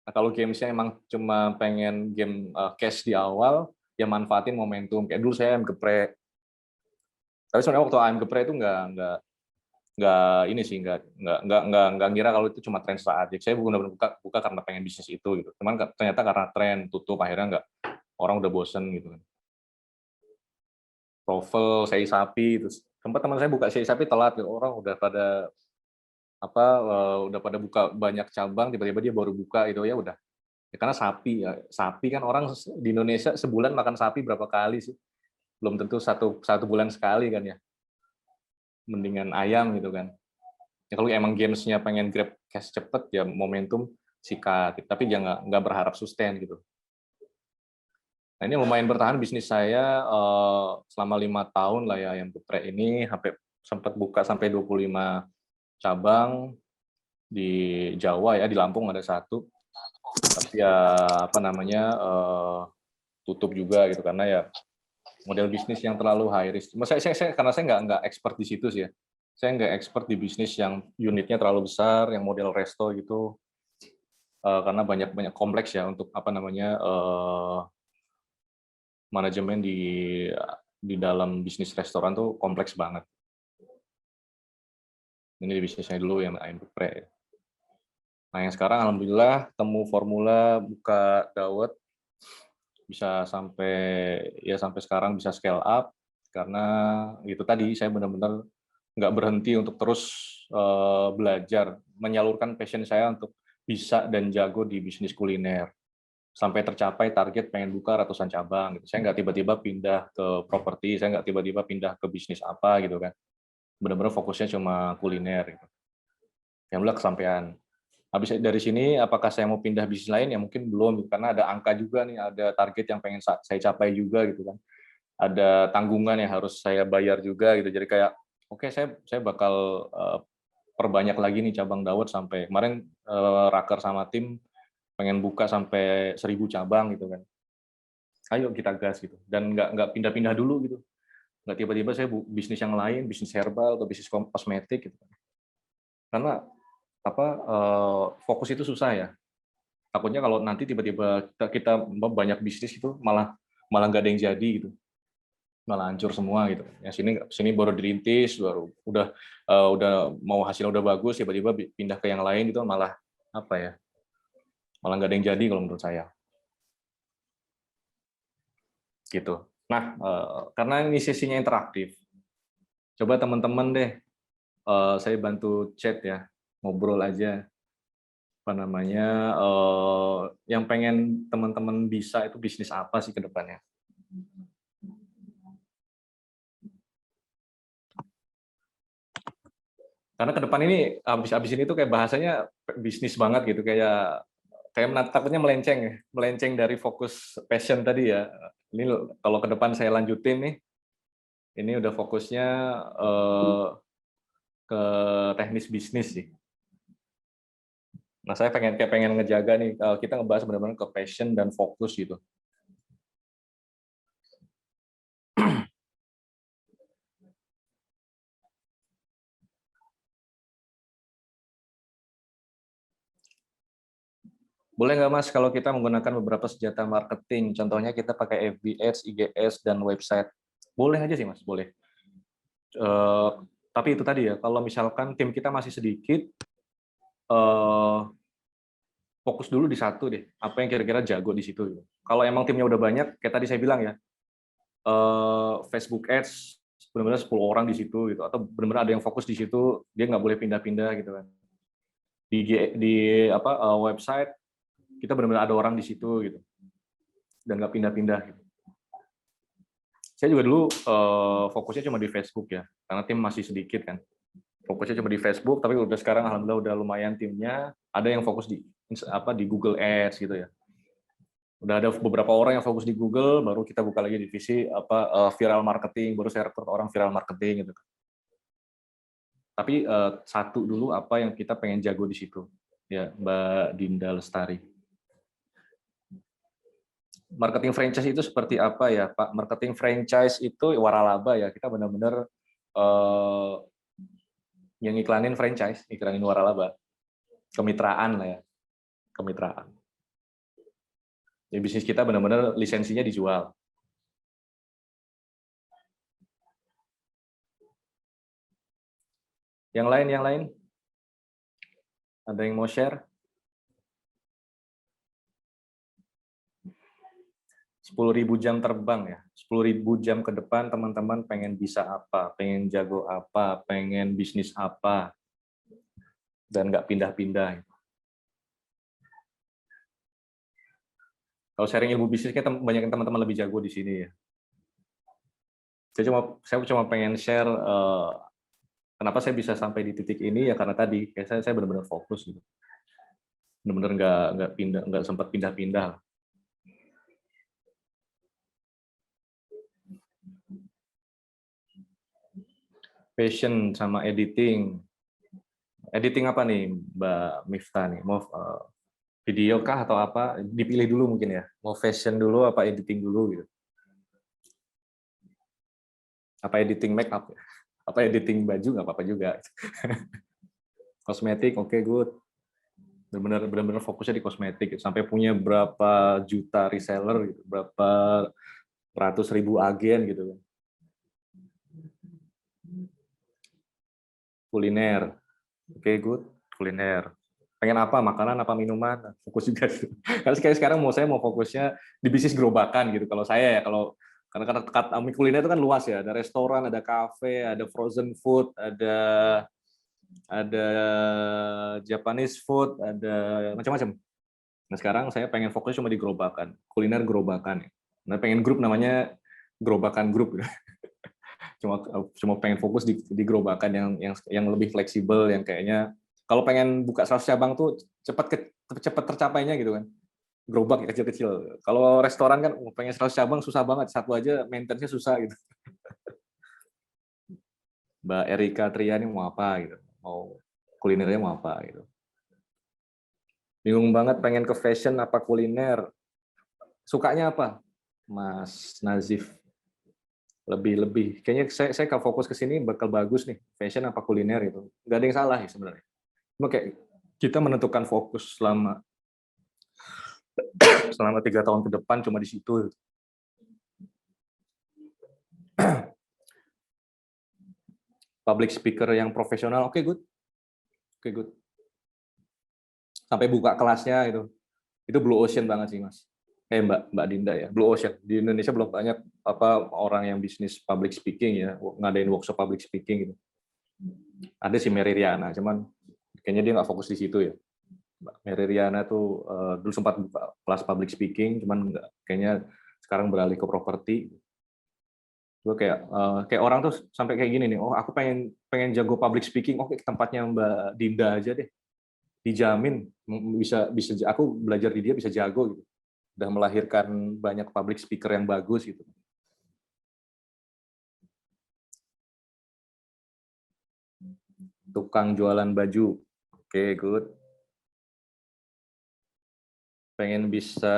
Nah, kalau gamesnya emang cuma pengen game cash di awal, ya manfaatin momentum. Kayak dulu saya ayam geprek. Tapi sebenarnya waktu ayam geprek itu nggak ini sih, nggak ngira kalau itu cuma tren saat. Saya benar-benar buka karena pengen bisnis itu gitu. Cuman ternyata karena tren tutup akhirnya nggak, orang udah bosen gitu kan. Profil sei sapi itu sempat teman saya buka sei sapi telat gitu. Orang udah pada udah pada buka banyak cabang, tiba-tiba dia baru buka itu ya udah. Ya, karena sapi ya, sapi kan orang di Indonesia sebulan makan sapi berapa kali sih? Belum tentu satu bulan sekali kan ya. Mendingan ayam gitu kan. Ya, kalau emang gamesnya pengen grab cash cepet ya momentum sikat, tapi jangan nggak berharap sustain gitu. Nah, ini lumayan bertahan bisnis saya selama 5 tahun lah ya ayam geprek ini, sampai sempat buka sampai 25 cabang di Jawa ya, di Lampung ada satu, tapi ya apa namanya tutup juga gitu karena ya model bisnis yang terlalu high risk. Karena saya nggak expert di situ sih ya. Saya nggak expert di bisnis yang unitnya terlalu besar, yang model resto gitu, karena banyak kompleks ya untuk apa namanya manajemen di dalam bisnis restoran tuh kompleks banget. Ini di bisnisnya dulu yang ayam geprek. Nah yang sekarang alhamdulillah temu formula buka dawet bisa sampai sekarang bisa scale up karena itu tadi saya benar-benar nggak berhenti untuk terus belajar menyalurkan passion saya untuk bisa dan jago di bisnis kuliner sampai tercapai target pengen buka ratusan cabang gitu. Saya nggak tiba-tiba pindah ke properti, saya nggak tiba-tiba pindah ke bisnis apa gitu kan. Benar-benar fokusnya cuma kuliner gitu. Yang mulai kesampaian. Habis dari sini, apakah saya mau pindah bisnis lain? Ya mungkin belum, karena ada angka juga nih, ada target yang pengen saya capai juga gitu kan. Ada tanggungan yang harus saya bayar juga gitu. Jadi kayak, oke, saya bakal perbanyak lagi nih cabang dawet sampai kemarin raker sama tim pengen buka sampai 1.000 cabang gitu kan. Ayo kita gas gitu. Dan nggak pindah-pindah dulu gitu. Nggak tiba-tiba saya bisnis yang lain, bisnis herbal atau bisnis kosmetik gitu. Karena fokus itu susah ya. Takutnya kalau nanti tiba-tiba kita banyak bisnis itu malah nggak ada yang jadi gitu, malah hancur semua gitu. Yang sini baru dirintis, baru udah mau hasilnya udah bagus, tiba-tiba pindah ke yang lain itu malah apa ya? Malah nggak ada yang jadi kalau menurut saya. Gitu. Nah, karena ini sesinya interaktif, coba teman-teman deh, saya bantu chat ya, ngobrol aja apa namanya, yang pengen teman-teman bisa itu bisnis apa sih ke depannya? Karena ke depan ini habis ini tuh kayak bahasanya bisnis banget gitu, kayak takutnya melenceng dari fokus passion tadi ya. Ini kalau ke depan saya lanjutin nih, ini udah fokusnya ke teknis bisnis sih. Nah, saya pengen ngejaga nih, kita ngebahas benar-benar ke passion dan fokus gitu. Boleh nggak Mas kalau kita menggunakan beberapa senjata marketing, contohnya kita pakai FB Ads, IG Ads, dan website. Boleh aja sih Mas, boleh. Tapi itu tadi ya, kalau misalkan tim kita masih sedikit, fokus dulu di satu deh, apa yang kira-kira jago di situ. Gitu. Kalau emang timnya udah banyak, kayak tadi saya bilang ya, Facebook Ads benar-benar 10 orang di situ gitu, atau benar-benar ada yang fokus di situ, dia nggak boleh pindah-pindah gitu kan. Di website kita benar-benar ada orang di situ gitu, dan nggak pindah-pindah. Gitu. Saya juga dulu fokusnya cuma di Facebook ya, karena tim masih sedikit kan. Fokusnya cuma di Facebook, tapi udah sekarang alhamdulillah udah lumayan timnya. Ada yang fokus di Google Ads gitu ya. Udah ada beberapa orang yang fokus di Google, baru kita buka lagi divisi viral marketing, baru saya rekrut orang viral marketing gitu. Tapi satu dulu apa yang kita pengen jago di situ, ya Mbak Dinda Lestari. Marketing franchise itu seperti apa ya Pak? Marketing franchise itu waralaba ya, kita benar-benar yang iklanin franchise, iklanin waralaba, kemitraan lah ya, kemitraan. Jadi bisnis kita benar-benar lisensinya dijual. Yang lain? Ada yang mau share? 10.000 jam terbang ya, 10.000 jam ke depan teman-teman pengen bisa apa, pengen jago apa, pengen bisnis apa, dan nggak pindah-pindah. Kalau sharing ilmu bisnis, kita banyak teman-teman lebih jago di sini ya. Saya cuma pengen share kenapa saya bisa sampai di titik ini ya, karena tadi kayak saya benar-benar fokus gitu, benar-benar nggak pindah, nggak sempat pindah-pindah. Passion sama editing apa nih Mbak Miftah nih? Mau video kah atau apa? Dipilih dulu mungkin ya. Mau fashion dulu apa editing dulu gitu? Apa editing make up? Apa editing baju nggak apa-apa juga. Kosmetik oke, good. Benar-benar fokusnya di kosmetik gitu. Sampai punya berapa juta reseller gitu, berapa ratus ribu agen gitu. Kuliner. Oke, good. Kuliner. Pengen apa? Makanan apa minuman? Fokus juga. Karena sekarang saya mau fokusnya di bisnis gerobakan gitu. Kalau saya ya, karena kuliner itu kan luas ya. Ada restoran, ada kafe, ada frozen food, ada Japanese food, ada macam-macam. Nah, sekarang saya pengen fokus cuma di gerobakan, kuliner gerobakan. Nah, pengen grup namanya Gerobakan Grup. Cuma pengen fokus di gerobakan yang lebih fleksibel, yang kayaknya kalau pengen buka 100 cabang tuh cepat tercapainya gitu kan. Gerobak ya, kecil-kecil. Kalau restoran kan pengen 100 cabang susah banget, satu aja maintenance-nya susah gitu. Mbak Erika Triani mau apa gitu, mau kulinernya mau apa gitu. Bingung banget pengen ke fashion apa kuliner. Sukanya apa? Mas Nazif. Lebih kayaknya saya kalau fokus ke sini bakal bagus nih, fashion apa kuliner itu. Nggak ada yang salah ya sebenarnya. Cuma kayak kita menentukan fokus selama 3 tahun ke depan cuma di situ. Public speaker yang profesional, oke, good. Oke, good. Sampai buka kelasnya itu blue ocean banget sih, Mas. Mbak Dinda ya, blue ocean. Di Indonesia belum banyak orang yang bisnis public speaking ya, ngadain workshop public speaking gitu. Ada si Mary Riana, cuman kayaknya dia nggak fokus di situ ya. Mary Riana tuh dulu sempat buka kelas public speaking, cuman kayaknya sekarang beralih ke properti. Gue kayak orang tuh sampai kayak gini nih, oh aku pengen jago public speaking, oke tempatnya Mbak Dinda aja deh, dijamin bisa aku belajar di dia bisa jago gitu, udah melahirkan banyak public speaker yang bagus gitu. Tukang jualan baju, oke, good. Pengen bisa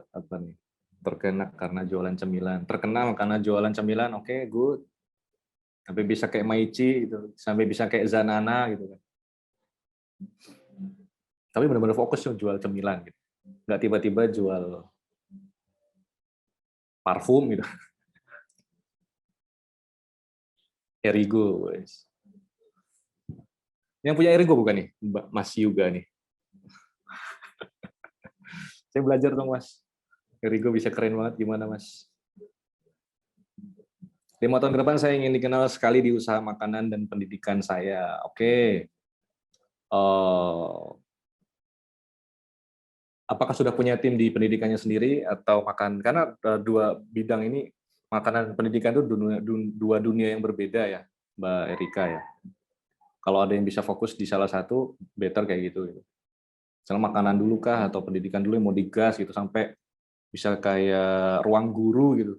apa nih, terkenal karena jualan cemilan, oke, good. Sampai bisa kayak Maichi gitu, sampai bisa kayak Zanana gitu kan. Tapi benar-benar fokus jual cemilan gitu. Nggak tiba-tiba jual parfum gitu. Erigo, guys. Yang punya Erigo bukan nih, Mas Yuga nih. Saya belajar dong, Mas. Erigo bisa keren banget, gimana, Mas? 5 tahun ke depan saya ingin dikenal sekali di usaha makanan dan pendidikan saya. Oke. Apakah sudah punya tim di pendidikannya sendiri atau makan? Karena dua bidang ini, makanan dan pendidikan itu dua dunia yang berbeda ya, Mbak Erika ya. Kalau ada yang bisa fokus di salah satu, better kayak gitu. Misalnya makanan dulu kah atau pendidikan dulu yang mau digas gitu sampai bisa kayak ruang guru gitu.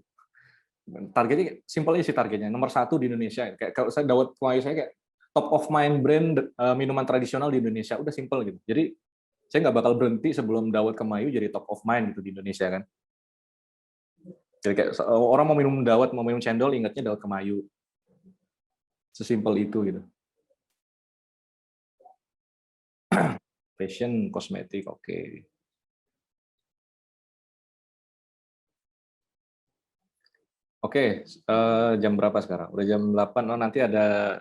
Targetnya simpel aja sih targetnya. Nomor 1 di Indonesia. Kayak kalau saya Dawat Kuai saya kayak top of mind brand minuman tradisional di Indonesia. Udah simple gitu. Jadi saya nggak bakal berhenti sebelum dawet Kemayu jadi top of mind gitu di Indonesia kan. Jadi kayak orang mau minum dawet, mau minum cendol, ingatnya dawet Kemayu. Sesimpel itu gitu. Fashion, kosmetik, oke. Oke, jam berapa sekarang? Udah jam 8. Oh, nanti ada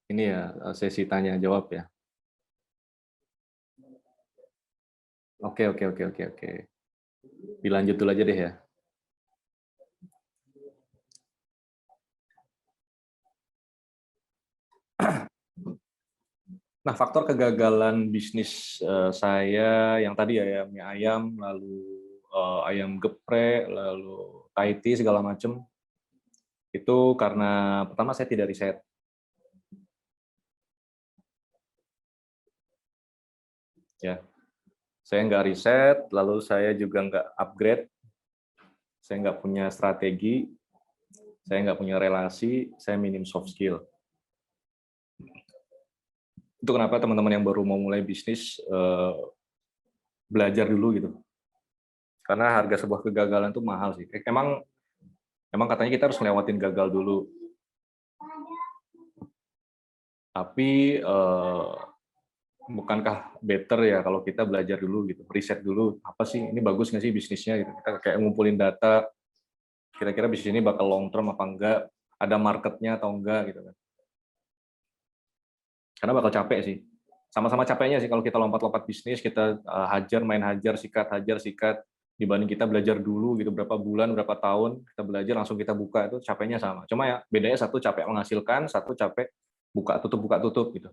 ini ya, sesi tanya jawab ya. Oke. Dilanjut dulu aja deh ya. Nah, faktor kegagalan bisnis saya yang tadi ya, mie ayam, lalu ayam geprek, lalu Thai tea segala macam, itu karena pertama saya tidak riset. Ya, saya nggak riset, lalu saya juga nggak upgrade, saya nggak punya strategi, saya nggak punya relasi, saya minim soft skill. Itu kenapa teman-teman yang baru mau mulai bisnis belajar dulu gitu. Karena harga sebuah kegagalan itu mahal sih. Emang katanya kita harus ngelewatin gagal dulu. Tapi bukankah better ya kalau kita belajar dulu gitu, riset dulu apa sih ini bagus nggak sih bisnisnya gitu. Kita kayak ngumpulin data, kira-kira bisnis ini bakal long term apa enggak, ada marketnya atau enggak gitu kan. Karena bakal capek sih. Sama-sama capeknya sih kalau kita lompat-lompat bisnis, kita main hajar, sikat, dibanding kita belajar dulu gitu berapa bulan, berapa tahun, kita belajar langsung kita buka, itu capeknya sama. Cuma ya bedanya satu capek menghasilkan, satu capek buka tutup gitu.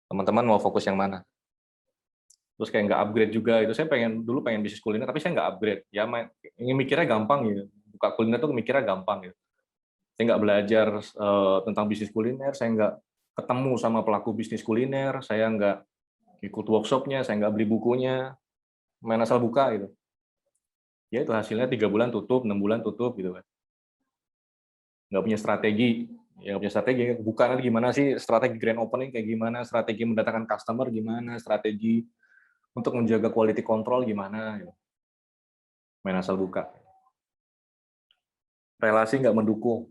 Teman-teman mau fokus yang mana? Terus kayak nggak upgrade juga itu. Saya dulu pengen bisnis kuliner tapi saya nggak upgrade. Ya ingin mikirnya gampang gitu. Buka kuliner tuh mikirnya gampang gitu. Saya nggak belajar tentang bisnis kuliner, saya nggak ketemu sama pelaku bisnis kuliner, saya nggak ikut workshopnya, saya nggak beli bukunya, main asal buka gitu. Ya itu hasilnya 3 bulan tutup, 6 bulan tutup gitu kan. Nggak punya strategi, ya nggak punya strategi. Buka nanti gimana sih, strategi grand opening kayak gimana, strategi mendatangkan customer gimana, strategi untuk menjaga quality control gimana. Gitu. Main asal buka. Relasi nggak mendukung.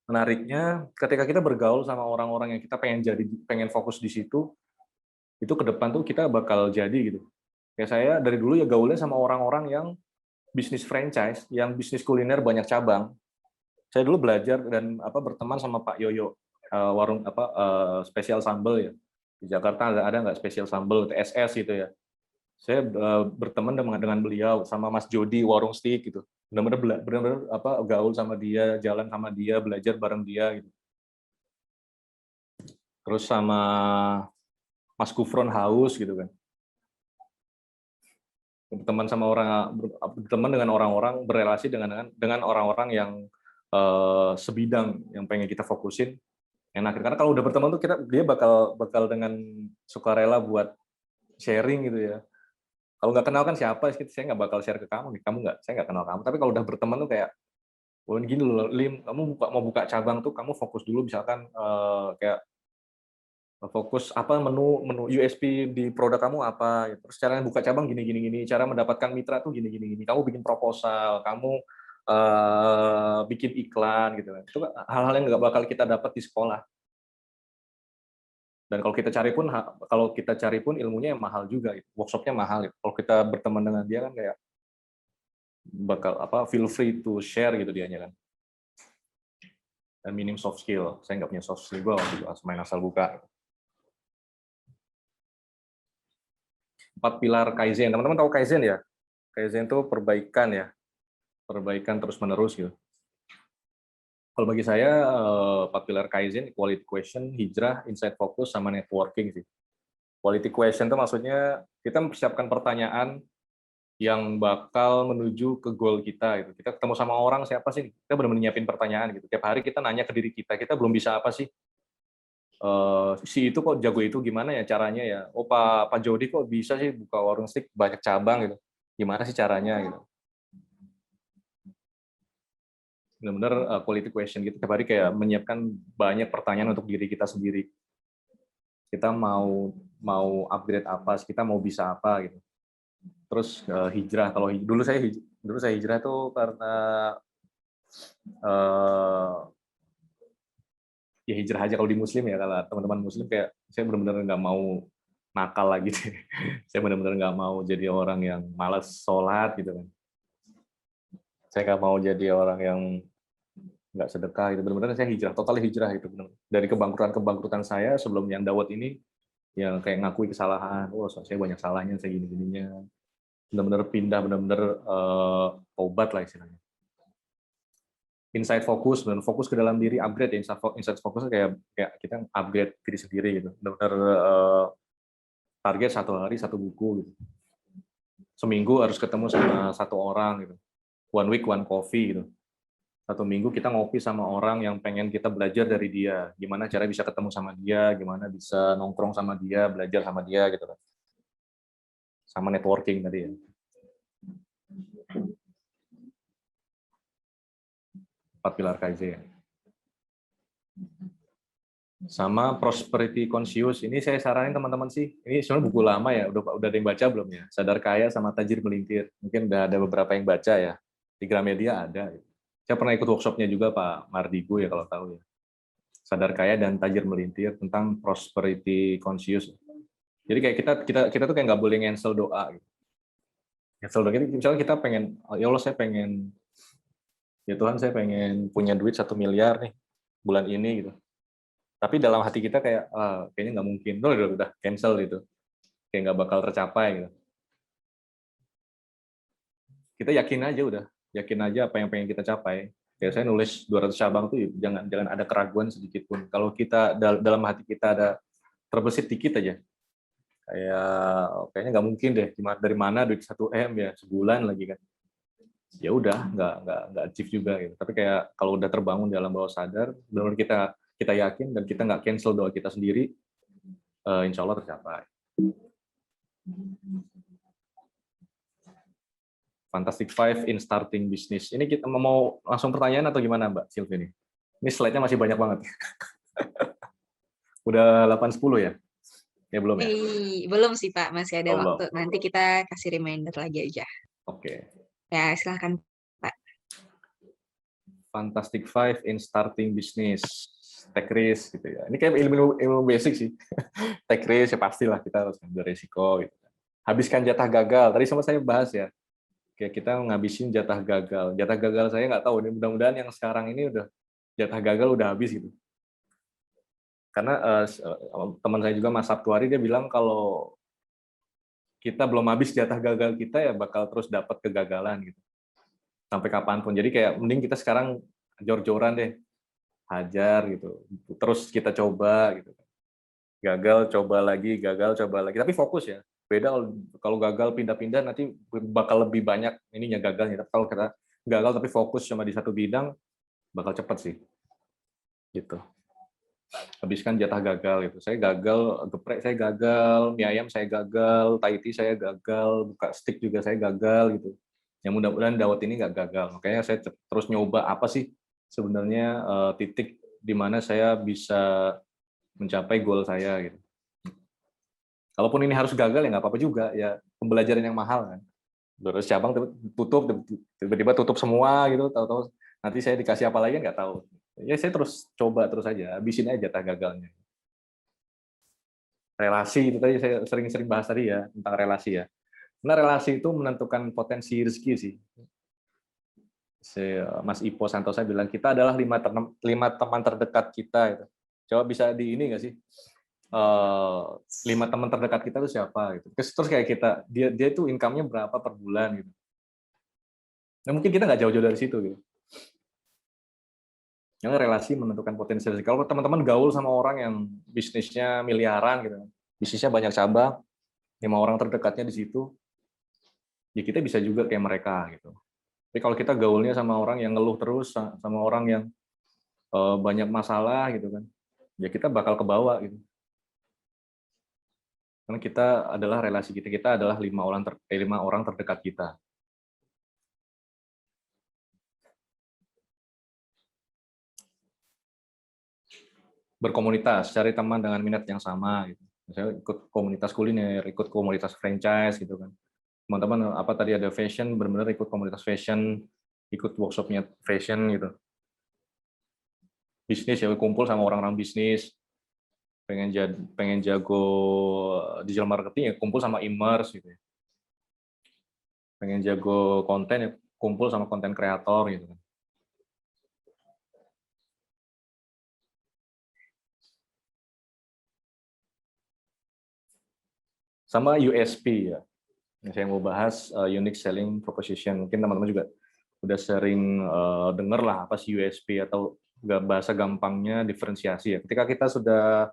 Menariknya, ketika kita bergaul sama orang-orang yang kita pengen fokus di situ, itu ke depan tuh kita bakal jadi gitu. Kayak saya dari dulu ya gaulnya sama orang-orang yang bisnis franchise, yang bisnis kuliner banyak cabang. Saya dulu belajar dan berteman sama Pak Yoyo, warung spesial sambal ya. Di Jakarta ada nggak spesial sambal TSS gitu ya. Saya berteman dengan beliau, sama Mas Jody warung steak gitu. Benar-benar gaul sama dia, jalan sama dia, belajar bareng dia gitu. Terus sama Mas Kufron Haus gitu kan. Berteman dengan orang-orang, berrelasi dengan orang-orang yang sebidang yang pengen kita fokusin enak. Karena kalau udah berteman tuh dia bakal dengan sukarela buat sharing gitu ya. Kalau nggak kenal kan siapa, saya nggak bakal share ke kamu, saya nggak kenal kamu. Tapi kalau udah berteman tuh kayak, oh gini loh, Lim, kamu mau buka cabang tuh, kamu fokus dulu misalkan kayak fokus menu USP di produk kamu apa, terus cara buka cabang gini, cara mendapatkan mitra tuh gini, kamu bikin proposal, kamu bikin iklan gitu kan. Itu hal-hal yang nggak bakal kita dapat di sekolah. Dan kalau kita cari pun ilmunya yang mahal juga, workshopnya mahal. Kalau kita berteman dengan dia kan kayak bakal feel free to share gitu dianya kan. Dan minim soft skill, saya nggak punya soft skill, gue main asal buka. 4 pilar Kaizen, teman-teman tahu Kaizen ya? Kaizen itu perbaikan terus menerus gitu. Kalau bagi saya 4 pilar Kaizen, quality question, hijrah, insight focus, sama networking sih. Quality question itu maksudnya kita mempersiapkan pertanyaan yang bakal menuju ke goal kita gitu. Kita ketemu sama orang siapa sih? Kita benar-benar nyiapin pertanyaan gitu. Tiap hari kita nanya ke diri kita belum bisa apa sih? Si itu kok jago itu gimana ya caranya ya? Oh Pak Jody kok bisa sih buka warung steak banyak cabang gitu? Gimana sih caranya gitu? benar-benar quality question gitu. Tiap hari kayak menyiapkan banyak pertanyaan untuk diri kita sendiri. Kita mau upgrade apa, kita mau bisa apa gitu. Terus hijrah. Kalau dulu saya hijrah tuh karena ya hijrah aja kalau di Muslim ya. Kalau teman-teman Muslim kayak saya benar-benar nggak mau nakal lagi. Saya benar-benar nggak mau jadi orang yang malas sholat gitu kan. Saya nggak mau jadi orang yang nggak sedekah gitu. Benar-benar saya hijrah, total hijrah gitu. Dari kebangkrutan saya sebelum yang dawet ini, yang kayak ngakui kesalahan, oh saya banyak salahnya, saya gini-gininya. Benar-benar pindah, benar-benar tobat lah istilahnya. Insight fokus, dan fokus ke dalam diri, upgrade ya. Insight fokus kayak kita upgrade diri sendiri gitu. Benar-benar target satu hari satu buku gitu. Seminggu harus ketemu sama satu orang gitu. One week one coffee gitu. Satu minggu kita ngopi sama orang yang pengen kita belajar dari dia, gimana cara bisa ketemu sama dia, gimana bisa nongkrong sama dia, belajar sama dia gitu kan. Sama networking tadi ya. Empat pilar Kaizen. Sama prosperity conscious. Ini saya saranin teman-teman sih. Ini sebenarnya buku lama ya, udah ada yang baca belum ya? Sadar Kaya sama Tajir Melintir. Mungkin udah ada beberapa yang baca ya. Di Gramedia ada. Saya pernah ikut workshopnya juga Pak Mardigu ya kalau tahu ya. Sadar Kaya dan Tajir Melintir tentang prosperity conscious. Jadi kayak kita tuh kayak nggak boleh cancel doa gitu. Cancel doa gitu. Misalnya kita pengen, ya Allah saya pengen, ya Tuhan saya pengen punya duit 1 miliar nih bulan ini gitu. Tapi dalam hati kita kayak kayaknya nggak mungkin, udah cancel gitu, kayak nggak bakal tercapai gitu. Kita yakin aja apa yang pengen kita capai. Kayak saya nulis 200 cabang tuh jangan ada keraguan sedikit pun. Kalau kita dalam hati kita ada terbesit dikit aja, kayaknya nggak mungkin deh, dari mana duit 1 M ya sebulan lagi kan. Ya udah nggak achieve juga gitu. Tapi kayak kalau udah terbangun dalam bawah sadar, benar-benar kita yakin dan kita nggak cancel doa kita sendiri, insya Allah tercapai. Fantastic Five in starting business. Ini kita mau langsung pertanyaan atau gimana Mbak Sylvie? Ini slide-nya masih banyak banget. Udah 8:10 ya? Ya belum ya? Belum sih Pak, masih ada Belum. waktu. Nanti kita kasih reminder lagi aja. Oke. Ya, silahkan Pak. Fantastic Five in starting business. Take risk gitu ya. Ini kayak ilmu basic sih. Take risk ya pastilah kita harus ambil resiko gitu. Habiskan jatah gagal. Tadi sama saya bahas ya. Kayak kita ngabisin jatah gagal. Jatah gagal saya nggak tahu. Ini mudah-mudahan yang sekarang ini udah jatah gagal udah habis gitu. Karena teman saya juga Mas Sabtuari dia bilang kalau kita belum habis jatah gagal kita ya bakal terus dapat kegagalan gitu. Sampai kapanpun. Jadi kayak mending kita sekarang jor-joran deh. Hajar gitu. Terus kita coba gitu. Gagal coba lagi, gagal coba lagi. Tapi fokus ya. Beda kalau gagal pindah-pindah nanti bakal lebih banyak ininya gagalnya. Tapi kalau kita gagal tapi fokus cuma di satu bidang bakal cepat sih. Gitu. Habiskan jatah gagal gitu. Saya gagal geprek, saya gagal mie ayam, saya gagal Thai tea, saya gagal buka stick juga, saya gagal gitu. Yang mudah-mudahan dawet ini nggak gagal. Makanya saya terus nyoba apa sih sebenarnya titik di mana saya bisa mencapai goal saya gitu. Kalaupun ini harus gagal ya nggak apa-apa juga ya, pembelajaran yang mahal kan. 200 cabang tutup, tiba-tiba tutup semua gitu, tahu-tahu nanti saya dikasih apa lagi nggak tahu. Ya saya terus coba terus aja, habisin aja jatah gagalnya. Relasi itu tadi saya sering-sering bahas tadi ya tentang relasi ya. Nah relasi itu menentukan potensi rezeki sih. Mas Ipo Santosa bilang kita adalah 5 teman terdekat kita. Gitu. Coba bisa di ini nggak sih? 5 teman terdekat kita itu siapa? Gitu. Terus kayak kita, dia itu income-nya berapa per bulan gitu. Nah mungkin kita nggak jauh-jauh dari situ gitu. Yang relasi menentukan potensi rezeki. Kalau teman-teman gaul sama orang yang bisnisnya miliaran gitu, bisnisnya banyak cabang, 5 orang terdekatnya di situ, ya kita bisa juga kayak mereka gitu. Tapi kalau kita gaulnya sama orang yang ngeluh terus, sama orang yang banyak masalah gitu kan, ya kita bakal ke bawah gitu. Karena kita adalah relasi kita adalah 5 orang terdekat kita. berkomunitas, cari teman dengan minat yang sama gitu. Misalnya ikut komunitas kuliner, ikut komunitas franchise gitu kan. Teman-teman apa tadi ada fashion, benar-benar ikut komunitas fashion, ikut workshopnya fashion gitu. Bisnis ya kumpul sama orang-orang bisnis, pengen jago digital marketing ya kumpul sama Immers gitu ya. Pengen jago konten ya kumpul sama konten kreator gitu kan. Sama USP ya. Yang saya mau bahas unique selling proposition. Mungkin teman-teman juga udah sering dengar lah apa sih USP atau bahasa gampangnya diferensiasi ya. Ketika kita sudah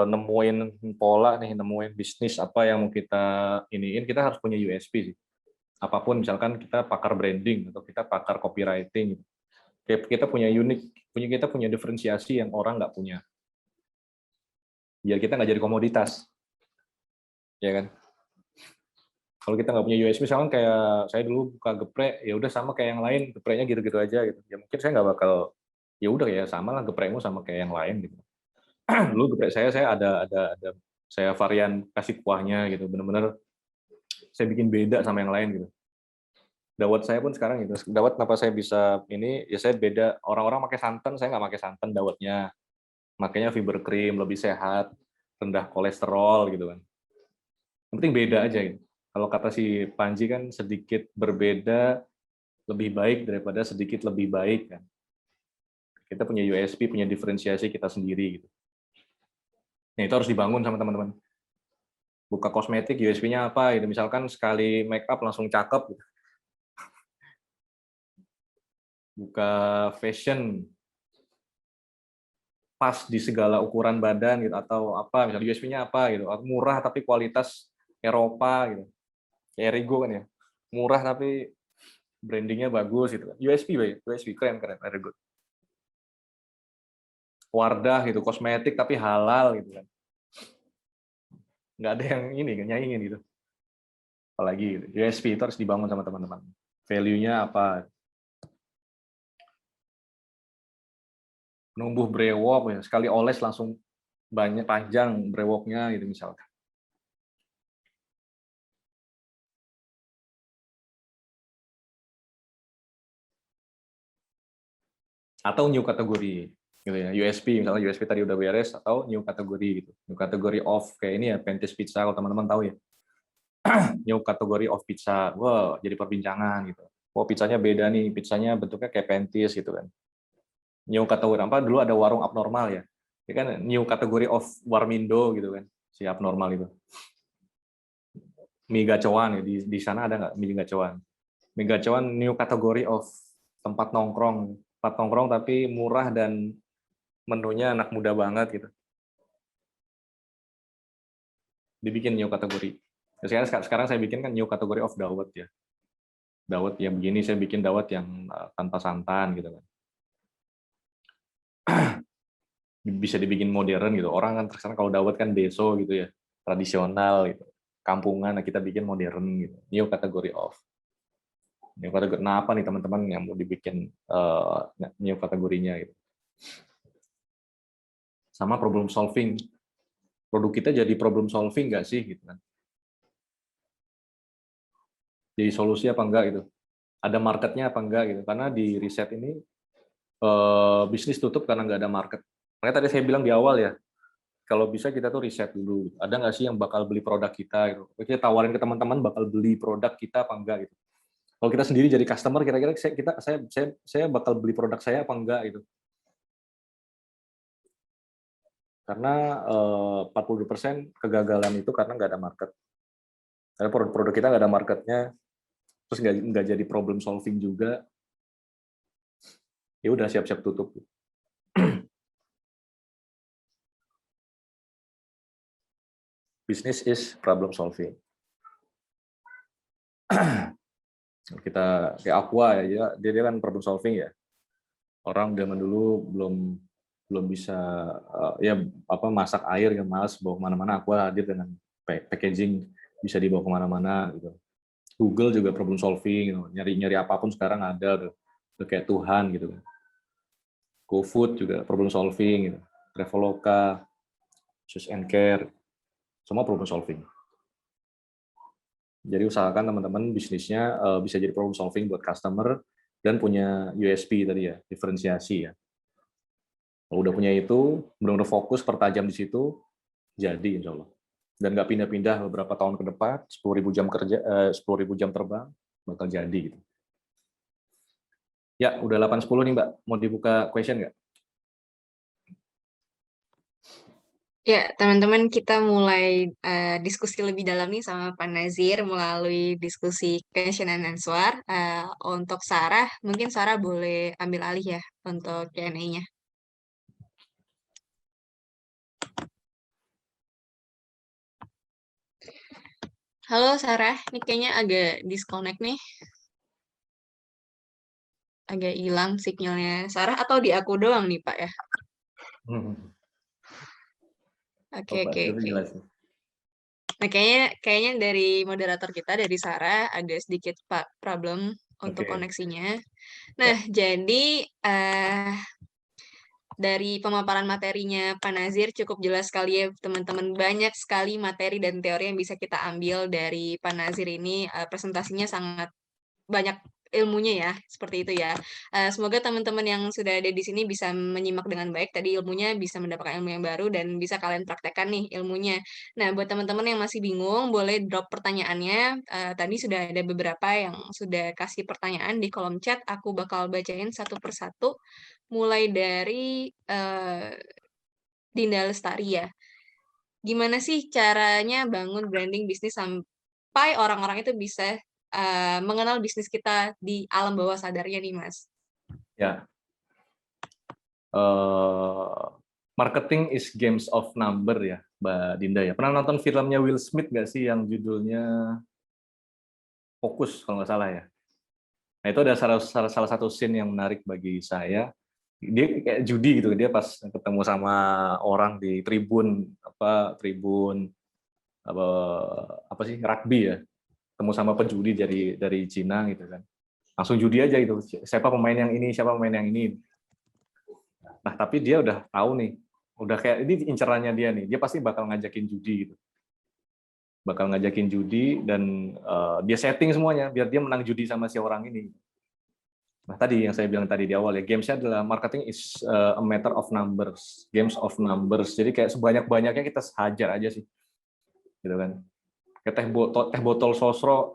nemuin pola nih, nemuin bisnis apa yang mau kita iniin, kita harus punya USP sih. Apapun misalkan kita pakar branding atau kita pakar copywriting, kita punya kita punya diferensiasi yang orang nggak punya. Biar kita nggak jadi komoditas, ya kan? Kalau kita nggak punya USP, misalkan kayak saya dulu buka geprek, ya udah sama kayak yang lain, gepreknya gitu-gitu aja gitu. Ya mungkin saya nggak bakal, ya udah ya sama lah geprekmu sama kayak yang lain gitu. Dulu geprek saya ada saya varian kasih kuahnya gitu, benar-benar saya bikin beda sama yang lain gitu. Dawet saya pun sekarang gitu. Dawet kenapa saya bisa ini? Ya saya beda. Orang-orang pakai santan, saya nggak pakai santan dawetnya. Makanya fiber cream lebih sehat, rendah kolesterol gitu kan. Yang penting beda aja gitu. Kalau kata si Panji kan sedikit berbeda lebih baik daripada sedikit lebih baik kan. Kita punya USP, punya diferensiasi kita sendiri gitu. Nah, itu harus dibangun sama teman-teman. Buka kosmetik USP-nya apa gitu. Misalkan sekali make up langsung cakep gitu. Buka fashion pas di segala ukuran badan gitu atau apa misalnya USP-nya apa gitu. Murah tapi kualitas Eropa gitu. Kayak Erigo kan ya. Murah tapi brandingnya bagus gitu. USP, USP keren very good. Wardah gitu, kosmetik tapi halal gitu kan. Nggak ada yang ini nyaingin gitu. Apalagi gitu. USP itu harus dibangun sama teman-teman. Value-nya apa? Numbuh brewok ya, sekali oles langsung banyak panjang brewoknya gitu misalkan. Atau new kategori gitu ya, USP misalnya USP tadi udah beres atau new kategori gitu, new kategori of kayak ini ya Pentis Pizza kalau teman-teman tahu ya, new kategori of pizza, wah jadi perbincangan gitu, oh pizzanya beda nih, pizzanya bentuknya kayak Pentis gitu kan, new kategori apa dulu ada warung abnormal ya kan new kategori of Warmindo gitu kan, si abnormal itu, mie gacoan ya di sana ada nggak mie gacoan, mie gacoan new kategori of tempat nongkrong tapi murah dan menunya anak muda banget gitu. Dibikin new kategori. Sekarang saya bikin kan new kategori of dawet ya. Dawet yang begini saya bikin dawet yang tanpa santan gitu kan. Bisa dibikin modern gitu. Orang kan terkesan kalau dawet kan deso gitu ya, tradisional gitu. Kampungan, nah kita bikin modern gitu. New kategori of. New kategori. Nah apa nih teman-teman yang mau dibikin new kategorinya gitu. Sama problem solving. Produk kita jadi problem solving nggak sih gitu kan. Jadi solusi apa enggak gitu. Ada marketnya apa enggak gitu. Karena di riset ini bisnis tutup karena nggak ada market. Makanya tadi saya bilang di awal ya, kalau bisa kita tuh riset dulu. Ada nggak sih yang bakal beli produk kita gitu. Kita tawarin ke teman-teman bakal beli produk kita apa enggak gitu. Kalau kita sendiri jadi customer, kira-kira saya bakal beli produk saya apa enggak gitu. Karena 40% kegagalan itu karena nggak ada market. Karena produk kita nggak ada marketnya, terus nggak jadi problem solving juga, ya udah siap-siap tutup. Business is problem solving. Kita kayak Aqua ya, dia kan problem solving ya. Orang zaman dulu belum bisa ya apa masak air yang malas bawa kemana-mana, Aqua hadir dengan packaging bisa dibawa kemana-mana gitu. Google juga problem solving, gitu. Nyari apapun sekarang ada, udah kayak Tuhan gitu kan. GoFood juga problem solving gitu. Traveloka, Choose and Care, semua problem solving. Jadi usahakan teman-teman bisnisnya bisa jadi problem solving buat customer dan punya USP tadi ya, diferensiasi ya. Kalau udah punya itu, benar-benar fokus pertajam di situ, jadi insya Allah. Dan nggak pindah-pindah beberapa tahun ke depan, 10.000 jam kerja, 10.000 jam terbang, bakal jadi gitu. Ya, udah 8.10 nih Mbak, mau dibuka question nggak? Ya, teman-teman, kita mulai diskusi lebih dalam nih sama Pak Nazir melalui diskusi question and answer. Untuk Sarah, mungkin Sarah boleh ambil alih ya untuk Q&A-nya. Halo Sarah, ini kayaknya agak disconnect nih. Agak hilang sinyalnya Sarah atau di aku doang nih Pak ya? Oke, Coba, oke, itu oke. jelasin. Nah, kayaknya dari moderator kita, dari Sarah, ada sedikit problem untuk Oke. koneksinya. Nah, Ya. jadi dari pemaparan materinya Pak Nazir cukup jelas sekali ya teman-teman, banyak sekali materi dan teori yang bisa kita ambil dari Pak Nazir ini. Presentasinya sangat banyak ilmunya ya, seperti itu ya. Semoga teman-teman yang sudah ada di sini bisa menyimak dengan baik tadi ilmunya, bisa mendapatkan ilmu yang baru dan bisa kalian praktekkan nih ilmunya. Nah, buat teman-teman yang masih bingung, boleh drop pertanyaannya. Tadi sudah ada beberapa yang sudah kasih pertanyaan di kolom chat, aku bakal bacain satu persatu, mulai dari Dinda Lestari ya. Gimana sih caranya bangun branding bisnis sampai orang-orang itu bisa mengenal bisnis kita di alam bawah sadarnya nih, Mas? Ya. Marketing is games of number ya, Mbak Dinda ya. Pernah nonton filmnya Will Smith nggak sih yang judulnya Fokus kalau nggak salah ya? Nah itu ada salah satu scene yang menarik bagi saya. Dia kayak judi gitu, dia pas ketemu sama orang di tribun apa sih rugby ya, ketemu sama penjudi dari Cina gitu kan. Langsung judi aja gitu, siapa pemain yang ini, siapa pemain yang ini. Nah tapi dia udah tahu nih, udah kayak ini incerannya dia nih, dia pasti bakal ngajakin judi gitu. Bakal ngajakin judi dan dia setting semuanya biar dia menang judi sama si orang ini. Nah, tadi yang saya bilang tadi di awal ya, gamesnya adalah marketing is a matter of numbers, games of numbers. Jadi kayak sebanyak-banyaknya kita hajar aja sih, gitu kan. Kayak teh botol sosro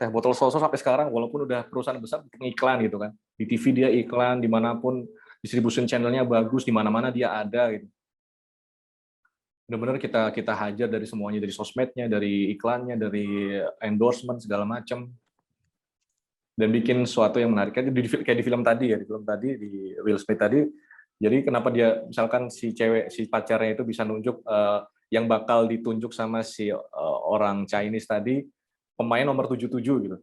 sampai sekarang walaupun udah perusahaan besar iklan gitu kan. Di TV dia iklan, dimanapun distribution channelnya bagus, di mana-mana dia ada gitu. Benar-benar kita hajar dari semuanya, dari sosmednya, dari iklannya, dari endorsement segala macam. Dan bikin sesuatu yang menarik kayak di film tadi ya, di Will Smith tadi. Jadi kenapa dia misalkan si pacarnya itu bisa nunjuk yang bakal ditunjuk sama si orang Chinese tadi pemain nomor 77 gitu.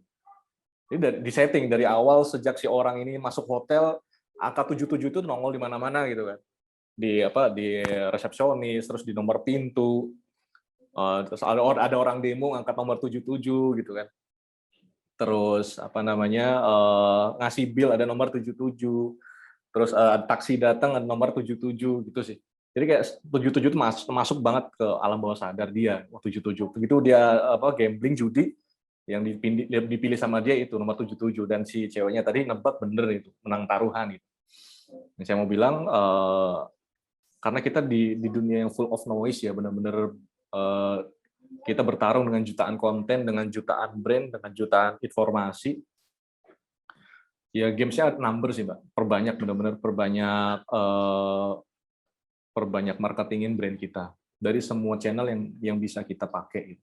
Jadi di setting dari awal sejak si orang ini masuk hotel angka 77 itu nongol di mana-mana gitu kan. Di resepsionis, terus di nomor pintu. Terus ada orang demo angkat nomor 77 gitu kan. Terus ngasih bill ada nomor 77, terus taksi datang ada nomor 77 gitu sih. Jadi kayak 77 itu masuk banget ke alam bawah sadar dia waktu 77. Begitu dia gambling judi yang dipilih sama dia itu nomor 77 dan si ceweknya tadi nebak bener itu menang taruhan gitu. Yang saya mau bilang karena kita di dunia yang full of noise ya, benar-benar kita bertarung dengan jutaan konten, dengan jutaan brand, dengan jutaan informasi. Ya gamesnya number sih Mbak, perbanyak benar-benar perbanyak marketingin brand kita dari semua channel yang bisa kita pakai.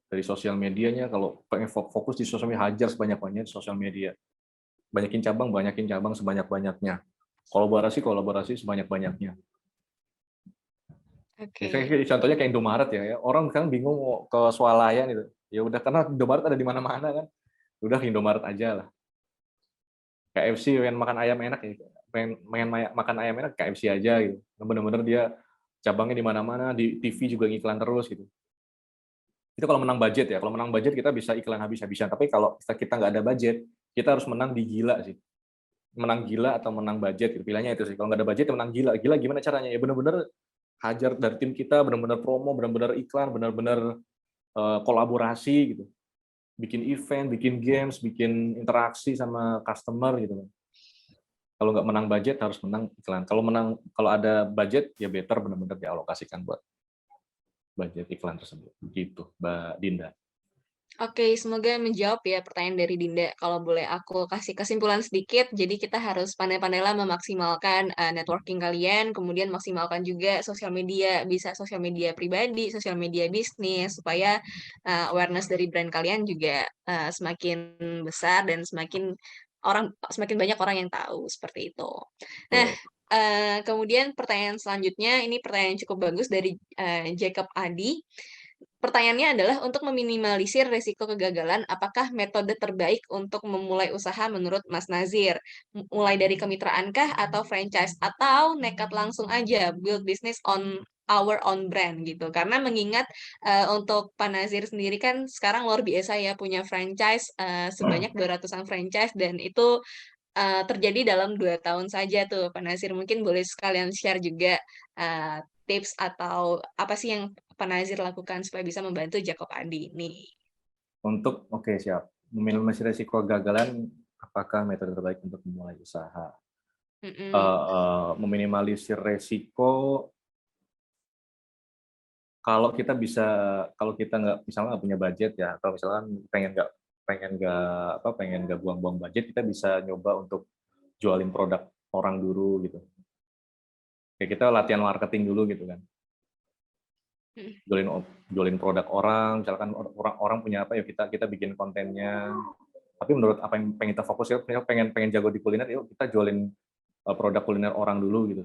Dari sosial medianya, kalau pengen fokus di sosial media, hajar sebanyak-banyaknya di sosial media. Banyakin cabang sebanyak-banyaknya. Kolaborasi sebanyak-banyaknya. Oke. Contohnya kayak Indomaret ya. Orang sekarang bingung mau ke swalayan gitu. Ya udah karena Indomaret ada di mana-mana kan. Udah Indomaret aja lah. KFC pengen makan ayam enak ya. Pengen makan ayam enak KFC aja gitu. Bener-bener dia cabangnya di mana-mana, di TV juga ngiklan terus gitu. Itu kalau menang budget ya. Kalau menang budget kita bisa iklan habis-habisan. Tapi kalau kita nggak ada budget, kita harus menang di gila sih. menang gila atau menang budget gitu. Pilihannya itu sih. Kalau nggak ada budget ya menang gila. Gila gimana caranya? Ya benar-benar hajar dari tim kita, benar-benar promo, benar-benar iklan, benar-benar kolaborasi gitu. Bikin event, bikin games, bikin interaksi sama customer gitu kan. Kalau nggak menang budget harus menang iklan. Kalau ada budget ya better benar-benar dialokasikan buat budget iklan tersebut. Begitu, Mbak Dinda. Oke, semoga menjawab ya pertanyaan dari Dinda. Kalau boleh aku kasih kesimpulan sedikit, jadi kita harus pandai-pandailah memaksimalkan networking kalian, kemudian maksimalkan juga sosial media, bisa sosial media pribadi, sosial media bisnis, supaya awareness dari brand kalian juga semakin besar dan semakin banyak orang yang tahu seperti itu. Nah, Tuh. kemudian pertanyaan selanjutnya, ini pertanyaan yang cukup bagus dari Jacob Adi. Pertanyaannya adalah untuk meminimalisir risiko kegagalan, apakah metode terbaik untuk memulai usaha menurut Mas Nazir? Mulai dari kemitraankah atau franchise atau nekat langsung aja build business on our own brand gitu. Karena mengingat untuk Pak Nazir sendiri kan sekarang luar biasa ya punya franchise sebanyak 200-an franchise dan itu terjadi dalam 2 tahun saja tuh, Pak Nasir. Mungkin boleh sekalian share juga tips atau apa sih yang Pak Nazir lakukan supaya bisa membantu Jacob Adi ini? Oke, siap. Meminimalisir risiko kegagalan, apakah metode terbaik untuk memulai usaha? Mhm. Meminimalisir resiko, kalau kita nggak misalnya nggak punya budget ya, atau misalkan pengen nggak buang-buang budget, kita bisa nyoba untuk jualin produk orang dulu gitu. Kayak kita latihan marketing dulu gitu kan. Mhm. Jualin produk orang, misalkan orang punya apa ya kita bikin kontennya. Tapi menurut apa yang pengen kita fokus ya, pengen jago di kuliner, yuk kita jualin produk kuliner orang dulu gitu.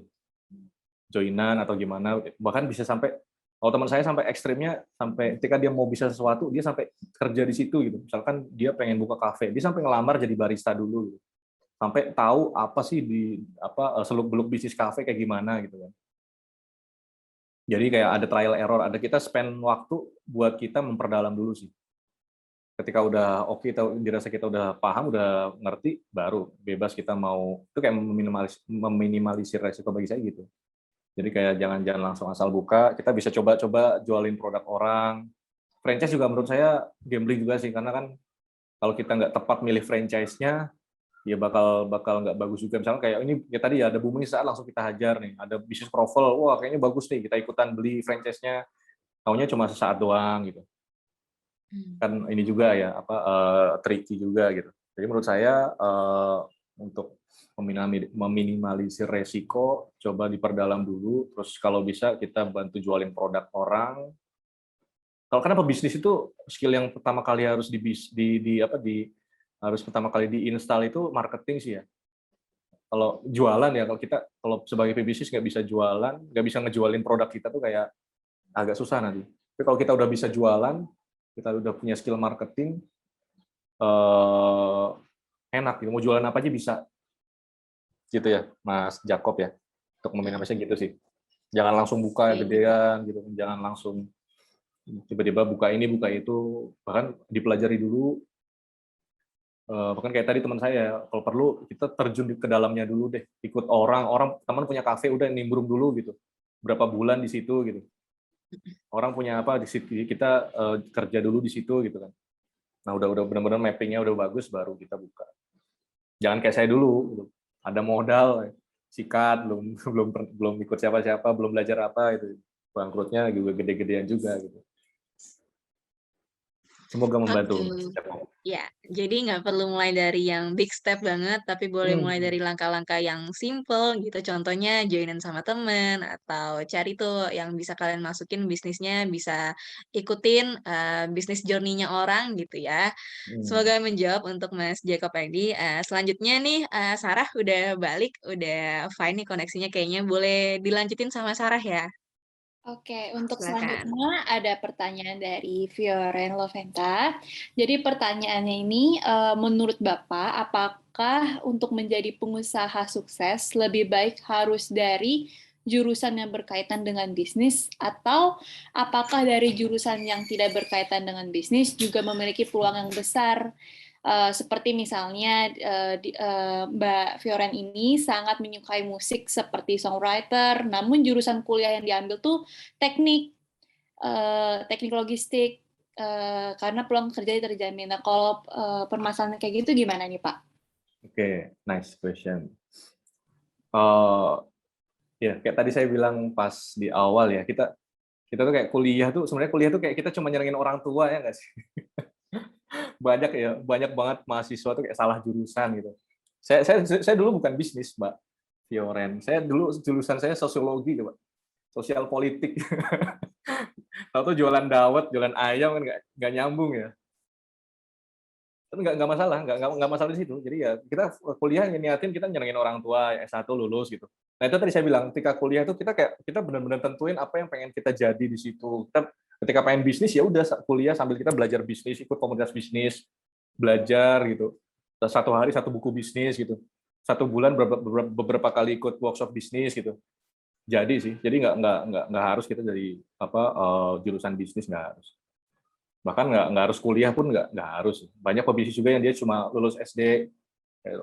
Joinan atau gimana, bahkan bisa sampai kalau teman saya sampai ekstrimnya, sampai ketika dia mau bisa sesuatu, dia sampai kerja di situ gitu. Misalkan dia pengen buka kafe, dia sampai ngelamar jadi barista dulu gitu. Sampai tahu apa sih seluk-beluk bisnis kafe kayak gimana gitu kan. Jadi kayak ada trial error, ada kita spend waktu buat kita memperdalam dulu sih. Ketika udah oke, dirasa kita udah paham, udah ngerti, baru bebas kita mau, itu kayak meminimalisir resiko bagi saya gitu. Jadi kayak jangan langsung asal buka, kita bisa coba-coba jualin produk orang. Franchise juga menurut saya gambling juga sih, karena kan kalau kita nggak tepat milih franchise-nya, ya bakal nggak bagus juga. Misalnya kayak ini ya tadi ya ada booming saat langsung kita hajar nih, ada bisnis profil, wah kayaknya bagus nih, kita ikutan beli franchise-nya, taunya cuma sesaat doang gitu. Kan ini juga ya tricky juga gitu. Jadi menurut saya untuk meminimalisir resiko, coba diperdalam dulu, terus kalau bisa kita bantu jualin produk orang. Kalau kenapa bisnis itu skill yang pertama kali harus harus pertama kali diinstal itu marketing sih ya. Kalau jualan ya, kalau sebagai pebisnis nggak bisa jualan, nggak bisa ngejualin produk kita tuh kayak agak susah nanti. Tapi kalau kita udah bisa jualan, kita udah punya skill marketing, enak gitu. Mau jualan apa aja bisa. Gitu ya, Mas Jacob ya. Untuk meminimalisir gitu sih. Jangan langsung buka gedean gitu, jangan langsung tiba-tiba buka ini, buka itu, bahkan dipelajari dulu. Bahkan kayak tadi teman saya, kalau perlu kita terjun ke dalamnya dulu deh, ikut orang teman punya kafe udah nimbrung dulu gitu, berapa bulan di situ gitu. Orang punya apa di situ, kita kerja dulu di situ gitu kan. Nah udah benar-benar mappingnya udah bagus, baru kita buka. Jangan kayak saya dulu, gitu. Ada modal, sikat, belum ikut siapa-siapa, belum belajar apa itu, bangkrutnya juga gede-gedean juga gitu. Semoga membantu. Oke, ya. Jadi nggak perlu mulai dari yang big step banget, tapi boleh mulai dari langkah-langkah yang simple gitu. Contohnya joinan sama temen atau cari tuh yang bisa kalian masukin bisnisnya, bisa ikutin bisnis journey-nya orang gitu ya. Semoga menjawab untuk Mas Jacob Edi. Selanjutnya nih, Sarah udah balik, udah fine nih koneksinya kayaknya. Boleh dilanjutin sama Sarah ya? Oke, untuk Silakan. selanjutnya ada pertanyaan dari Fioren Loventa. Jadi pertanyaannya ini, menurut Bapak, apakah untuk menjadi pengusaha sukses lebih baik harus dari jurusan yang berkaitan dengan bisnis, atau apakah dari jurusan yang tidak berkaitan dengan bisnis juga memiliki peluang yang besar Seperti misalnya Mbak Fioren ini sangat menyukai musik seperti songwriter, namun jurusan kuliah yang diambil tuh teknik, teknik logistik, karena peluang kerja terjamin. Nah, kalau permasalahan kayak gitu gimana nih, Pak? Oke, nice question. Ya, kayak tadi saya bilang pas di awal ya, kita tuh kayak kuliah tuh sebenarnya kuliah tuh kayak kita cuma nyenengin orang tua ya nggak sih? Banyak banget mahasiswa tuh kayak salah jurusan gitu. Saya dulu bukan bisnis, Mbak Fioren. Saya dulu jurusan saya sosiologi, coba. Sosial politik. Tahu tuh jualan dawet, jualan ayam kan nggak nyambung ya. Tapi nggak masalah, nggak masalah di situ. Jadi ya kita kuliah niatin kita nyenengin orang tua, S1 lulus gitu. Nah itu tadi saya bilang, ketika kuliah itu kita benar-benar tentuin apa yang pengen kita jadi di situ. Kita ketika pengen bisnis ya udah kuliah sambil kita belajar bisnis, ikut komunitas bisnis, belajar gitu. Satu hari satu buku bisnis gitu. Satu bulan beberapa kali ikut workshop bisnis gitu. Jadi sih, jadi nggak harus kita dari jurusan bisnis, nggak harus. Bahkan nggak harus kuliah pun nggak harus. Banyak pebisnis juga yang dia cuma lulus SD.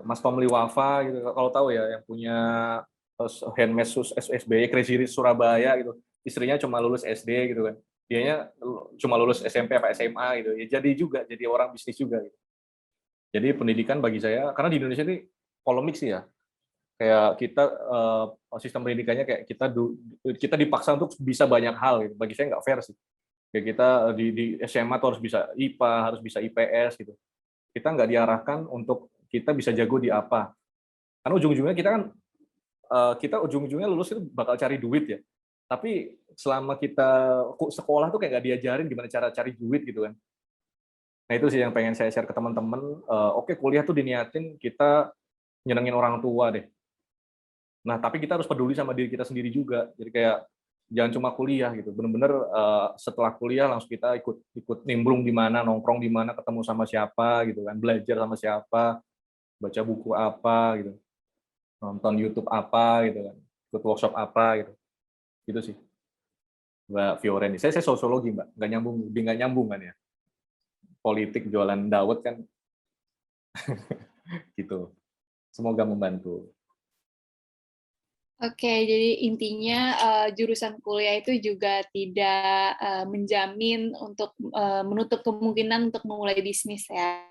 Mas Tomli Wafa gitu, kalau tahu ya, yang punya handmade SBY Crazy Rich Surabaya gitu. Istrinya cuma lulus SD gitu kan. Dianya cuma lulus SMP apa SMA gitu. Ya jadi orang bisnis juga gitu. Jadi pendidikan bagi saya, karena di Indonesia ini polemik sih ya. Kayak kita sistem pendidikannya kayak kita dipaksa untuk bisa banyak hal gitu. Bagi saya nggak fair sih. Kayak kita di SMA tuh harus bisa IPA, harus bisa IPS gitu. Kita nggak diarahkan untuk kita bisa jago di apa. Karena ujung-ujungnya kita ujung-ujungnya lulus itu bakal cari duit ya. Tapi selama kita sekolah tuh kayak nggak diajarin gimana cara cari duit gitu kan. Nah itu sih yang pengen saya share ke teman-teman. Oke, kuliah tuh diniatin kita nyenengin orang tua deh. Nah tapi kita harus peduli sama diri kita sendiri juga. Jadi kayak jangan cuma kuliah gitu. Bener-bener setelah kuliah langsung kita ikut nimbrung di mana, nongkrong di mana, ketemu sama siapa gitu kan, belajar sama siapa, baca buku apa gitu, nonton YouTube apa gitu kan, ikut workshop apa gitu. Gitu sih, Mbak Fioren. Saya sosiologi, Mbak. Nggak nyambung kan ya. Politik jualan dawet kan gitu. Semoga membantu. Oke, jadi intinya jurusan kuliah itu juga tidak menjamin untuk menutup kemungkinan untuk memulai bisnis ya.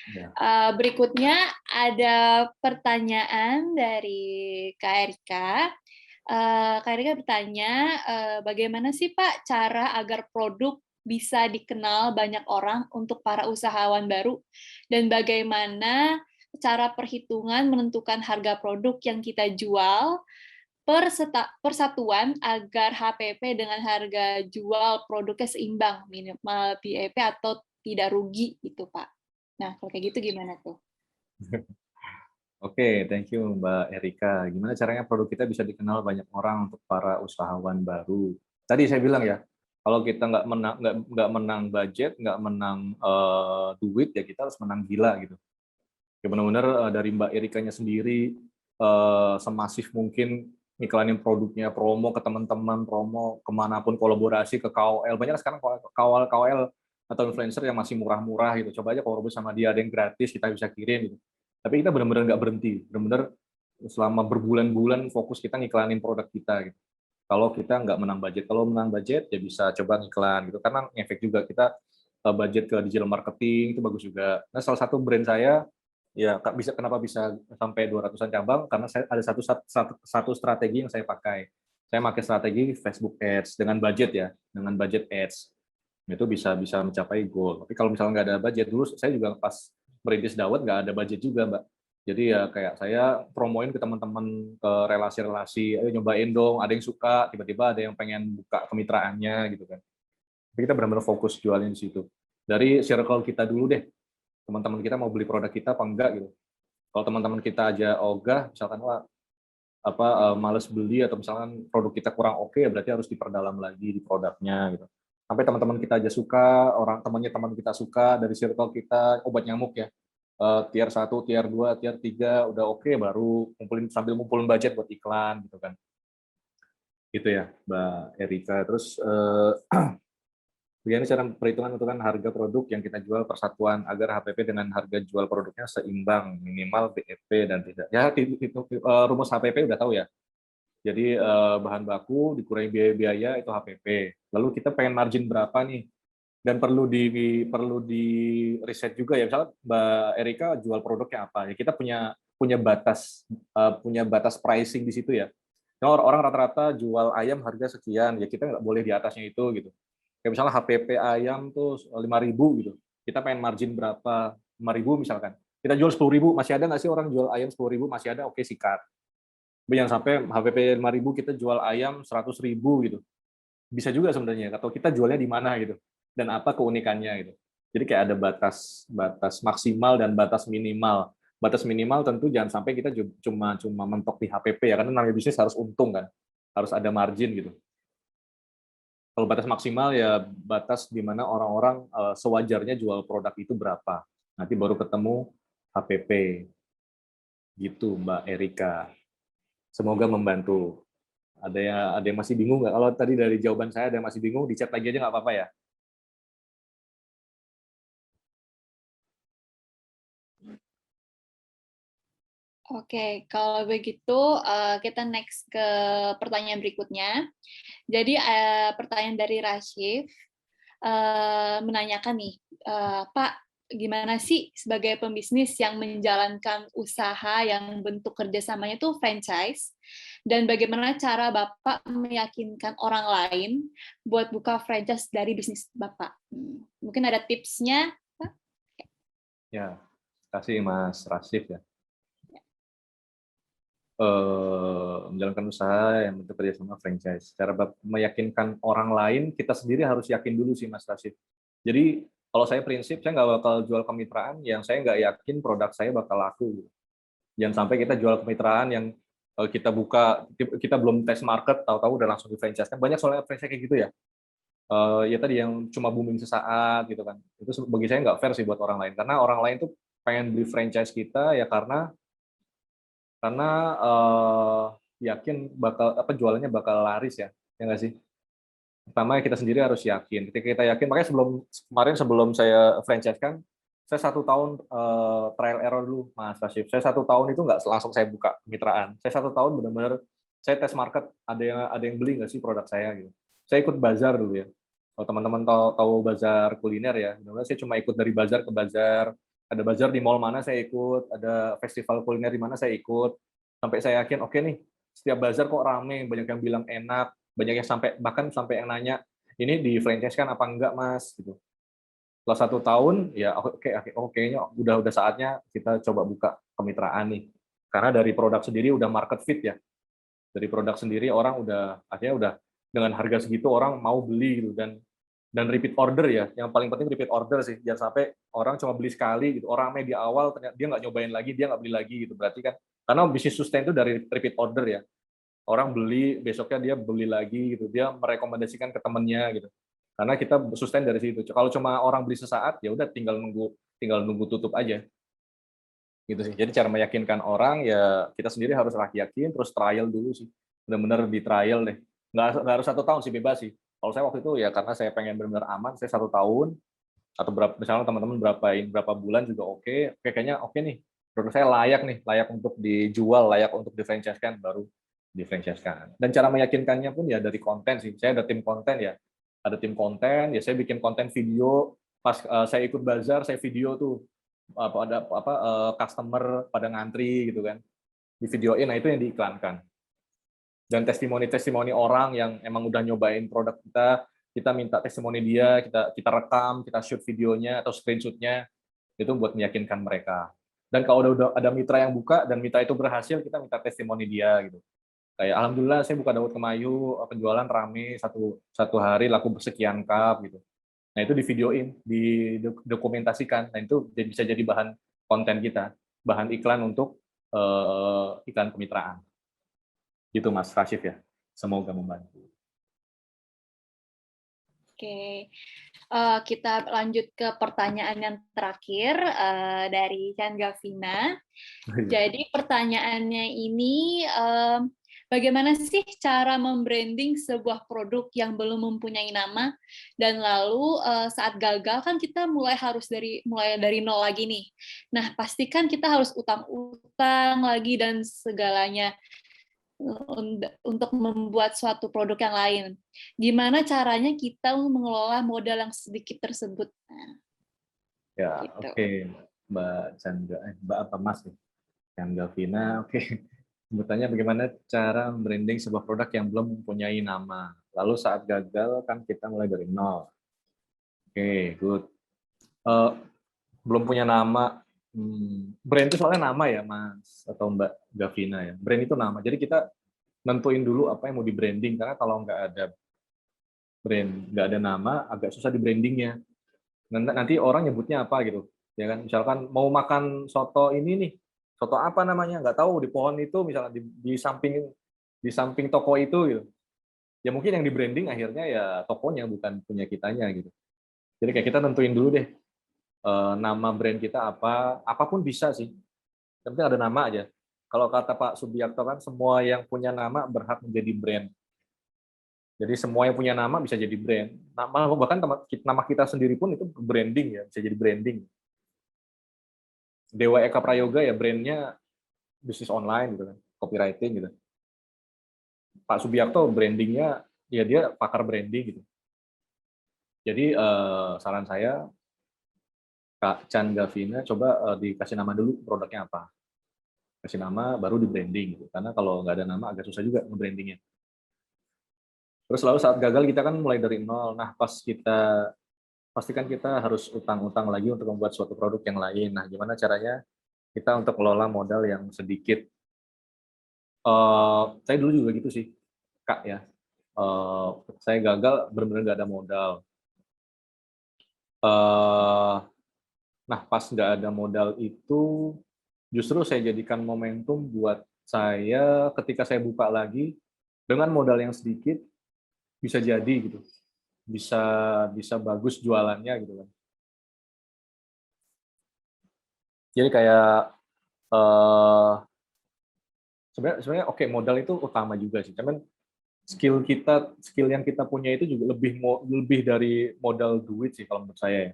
Ya. Berikutnya ada pertanyaan dari Kak Erika. Kak Erika bertanya, bagaimana sih Pak cara agar produk bisa dikenal banyak orang untuk para usahawan baru, dan bagaimana cara perhitungan menentukan harga produk yang kita jual per satuan agar HPP dengan harga jual produknya seimbang, minimal BEP atau tidak rugi itu Pak. Nah, kalau kayak gitu gimana tuh? Oke, thank you Mbak Erika. Gimana caranya produk kita bisa dikenal banyak orang untuk para usahawan baru? Tadi saya bilang ya, kalau kita nggak menang budget, nggak menang duit, ya kita harus menang gila gitu. Ya benar-benar dari Mbak Erikanya sendiri semasif mungkin iklanin produknya, promo ke teman-teman, promo kemanapun, kolaborasi ke KOL. Banyak sekarang KOL atau influencer yang masih murah-murah gitu. Coba aja kolaborasi sama dia, ada yang gratis, kita bisa kirim gitu. Tapi kita benar-benar nggak berhenti, benar-benar selama berbulan-bulan fokus kita ngiklanin produk kita gitu. Kalau kita nggak menang budget, kalau menang budget ya bisa coba ngiklan gitu, karena ngefek juga kita budget ke digital marketing itu bagus juga. Nah salah satu brand saya ya kenapa bisa sampai 200-an cabang, karena saya ada satu strategi yang saya pakai. Saya pakai strategi Facebook Ads dengan budget ya, dengan budget ads itu bisa mencapai goal. Tapi kalau misalnya nggak ada budget, dulu saya juga pas merintis Dawet nggak ada budget juga, Mbak. Jadi ya kayak saya promoin ke teman-teman, ke relasi-relasi, ayo nyobain dong, ada yang suka, tiba-tiba ada yang pengen buka kemitraannya gitu kan. Tapi kita benar-benar fokus jualin di situ. Dari circle kita dulu deh, teman-teman kita mau beli produk kita apa enggak gitu. Kalau teman-teman kita aja ogah, misalkan wah males beli atau misalkan produk kita kurang oke, ya berarti harus diperdalam lagi di produknya gitu. Sampai teman-teman kita aja suka, orang temannya teman kita suka, dari circle kita obat nyamuk ya, tier 1, tier 2, tier 3 udah oke, baru sambil ngumpulin budget buat iklan gitu kan. Gitu ya Mbak Erika. Terus Begini cara perhitungan itu kan harga produk yang kita jual per satuan agar HPP dengan harga jual produknya seimbang, minimal BEP dan tidak. Ya itu rumus HPP udah tahu ya. Jadi bahan baku dikurangi biaya-biaya itu HPP. Lalu kita pengen margin berapa nih? Dan perlu di riset juga ya. Misalnya Mbak Erika jual produknya apa? Ya kita punya batas pricing di situ ya. Nah, orang rata-rata jual ayam harga sekian, ya kita nggak boleh di atasnya itu gitu. Kayak misalnya HPP ayam tuh 5.000 gitu. Kita pengen margin berapa? 5.000 misalkan. Kita jual 10.000, masih ada nggak sih orang jual ayam 10.000? Masih ada, oke sikat. Tapi jangan sampai HPP 5.000 kita jual ayam 100.000 gitu. Bisa juga sebenarnya, atau kita jualnya di mana gitu. Dan apa keunikannya gitu. Jadi kayak ada batas maksimal dan batas minimal. Batas minimal tentu jangan sampai kita cuma mentok di HPP ya, karena namanya bisnis harus untung kan. Harus ada margin gitu. Kalau batas maksimal ya batas di mana orang-orang sewajarnya jual produk itu berapa. Nanti baru ketemu HPP. Gitu Mbak Erika. Semoga membantu. Ada yang masih bingung nggak? Kalau tadi dari jawaban saya ada yang masih bingung, di chat lagi aja nggak apa-apa ya. Oke, kalau begitu kita next ke pertanyaan berikutnya. Jadi pertanyaan dari Rashif menanyakan nih, Pak, gimana sih sebagai pembisnis yang menjalankan usaha yang bentuk kerjasamanya itu franchise, dan bagaimana cara Bapak meyakinkan orang lain buat buka franchise dari bisnis Bapak? Mungkin ada tipsnya, Pak? Ya, kasih Mas Rasif ya. Menjalankan usaha yang bentuk kerjasama franchise. Cara meyakinkan orang lain, kita sendiri harus yakin dulu sih Mas Rasif. Jadi kalau saya prinsip, saya nggak bakal jual kemitraan yang saya nggak yakin produk saya bakal laku. Jangan sampai kita jual kemitraan yang kita buka, kita belum tes market, tahu-tahu udah langsung di franchise. Kan banyak soalnya franchise kayak gitu ya. Ya tadi yang cuma booming sesaat gitu kan. Itu bagi saya nggak fair sih buat orang lain. Karena orang lain tuh pengen beli franchise kita ya karena yakin jualannya bakal laris ya nggak sih. Pertama kita sendiri harus yakin. Ketika kita yakin, makanya sebelum saya franchise kan, saya 1 tahun trial error dulu Mas Rashif. Saya 1 tahun itu nggak langsung saya buka kemitraan. Saya 1 tahun benar-benar saya tes market, ada yang beli nggak sih produk saya gitu. Saya ikut bazar dulu ya. Kalau teman-teman tahu bazar kuliner ya, benar-benar saya cuma ikut dari bazar ke bazar. Ada bazar di mall mana saya ikut, ada festival kuliner di mana saya ikut. Sampai saya yakin, oke nih, setiap bazar kok rame, banyak yang bilang enak, banyak yang bahkan sampai yang nanya, ini di franchise kan apa enggak Mas? Gitu. Setelah 1 tahun, ya kayaknya udah saatnya kita coba buka kemitraan nih. Karena dari produk sendiri udah market fit ya. Dari produk sendiri orang akhirnya udah dengan harga segitu orang mau beli gitu, dan repeat order ya. Yang paling penting repeat order sih. Jangan sampai orang cuma beli sekali gitu. Orang di awal ternyata dia nggak nyobain lagi, dia nggak beli lagi gitu. Berarti kan karena bisnis sustain itu dari repeat order ya. Orang beli, besoknya dia beli lagi gitu. Dia merekomendasikan ke temennya gitu. Karena kita sustain dari situ. Kalau cuma orang beli sesaat, ya udah tinggal nunggu tutup aja. Gitu sih. Jadi cara meyakinkan orang ya kita sendiri harus yakin, terus trial dulu sih. Benar-benar di trial deh. Nggak harus 1 tahun sih, bebas sih. Kalau saya waktu itu ya karena saya pengen benar-benar aman, saya 1 tahun atau misalnya teman-teman berapa bulan juga oke. Kayaknya oke nih. Produk saya layak untuk dijual, layak untuk di-franchise-kan, baru di-franchise-kan. Dan cara meyakinkannya pun ya dari konten sih. Saya ada tim konten ya. Ada tim konten, ya saya bikin konten video. Pas saya ikut bazar, saya video tuh ada customer pada ngantri gitu kan. Di videoin, nah itu yang diiklankan. Dan testimoni orang yang emang udah nyobain produk kita minta testimoni dia, kita rekam, kita shoot videonya atau screenshotnya, itu buat meyakinkan mereka. Dan kalau udah ada mitra yang buka dan mitra itu berhasil, kita minta testimoni dia gitu. Kayak alhamdulillah saya buka Dawet Kemayu, penjualan rame satu hari laku sekian cup gitu. Nah itu di videoin, didokumentasikan. Nah itu bisa jadi bahan konten kita, bahan iklan untuk iklan kemitraan. Gitu Mas Rashif ya. Semoga membantu. Oke, kita lanjut ke pertanyaan yang terakhir dari Chan Gavina. Jadi pertanyaannya ini, Bagaimana sih cara membranding sebuah produk yang belum mempunyai nama, dan lalu saat gagal kan kita mulai dari nol lagi nih. Nah, pastikan kita harus utang-utang lagi dan segalanya untuk membuat suatu produk yang lain. Gimana caranya kita mengelola modal yang sedikit tersebut? Nah, Ya, gitu. oke, Mbak Chandra, Mbak apa Mas ya? Chandra Vina, oke. Bertanya bagaimana cara branding sebuah produk yang belum mempunyai nama. Lalu saat gagal kan kita mulai dari nol. Oke, good. Eh, belum punya nama. Brand itu soalnya nama ya, Mas atau Mbak Gavina ya. Brand itu nama. Jadi kita nentuin dulu apa yang mau di branding, karena kalau nggak ada brand, nggak ada nama, agak susah di brandingnya. Nanti orang nyebutnya apa gitu, ya kan? Misalkan mau makan soto ini nih, soto apa namanya? Nggak tahu, di pohon itu, misalnya di samping toko itu, gitu. Ya mungkin yang di branding akhirnya ya tokonya, bukan punya kitanya gitu. Jadi kayak kita tentuin dulu deh, nama brand kita apa, apapun bisa sih. Yang penting ada nama aja. Kalau kata Pak Subiakto kan, semua yang punya nama berhak menjadi brand. Jadi semua yang punya nama bisa jadi brand. Bahkan nama kita sendiri pun itu branding ya, bisa jadi branding. Dewa Eka Prayoga ya brandnya bisnis online gitu kan, copywriting gitu. Pak Subiakto brandingnya ya dia pakar branding gitu. Jadi saran saya, Kak Chan Gavina, coba dikasih nama dulu produknya apa. Kasih nama baru di branding gitu. Karena kalau nggak ada nama agak susah juga nge-brandingnya. Terus lalu saat gagal kita kan mulai dari nol. Nah pas kita pastikan kita harus utang-utang lagi untuk membuat suatu produk yang lain. Nah gimana caranya kita untuk kelola modal yang sedikit. Saya dulu juga gitu sih, Kak ya. Saya gagal benar-benar nggak ada modal. Eh, nah pas nggak ada modal itu justru saya jadikan momentum buat saya ketika saya buka lagi dengan modal yang sedikit bisa jadi gitu, bisa bisa bagus jualannya gitu kan. Jadi kayak eh, sebenarnya oke, modal itu utama juga sih, cuman skill yang kita punya itu juga lebih dari modal duit sih kalau menurut saya ya.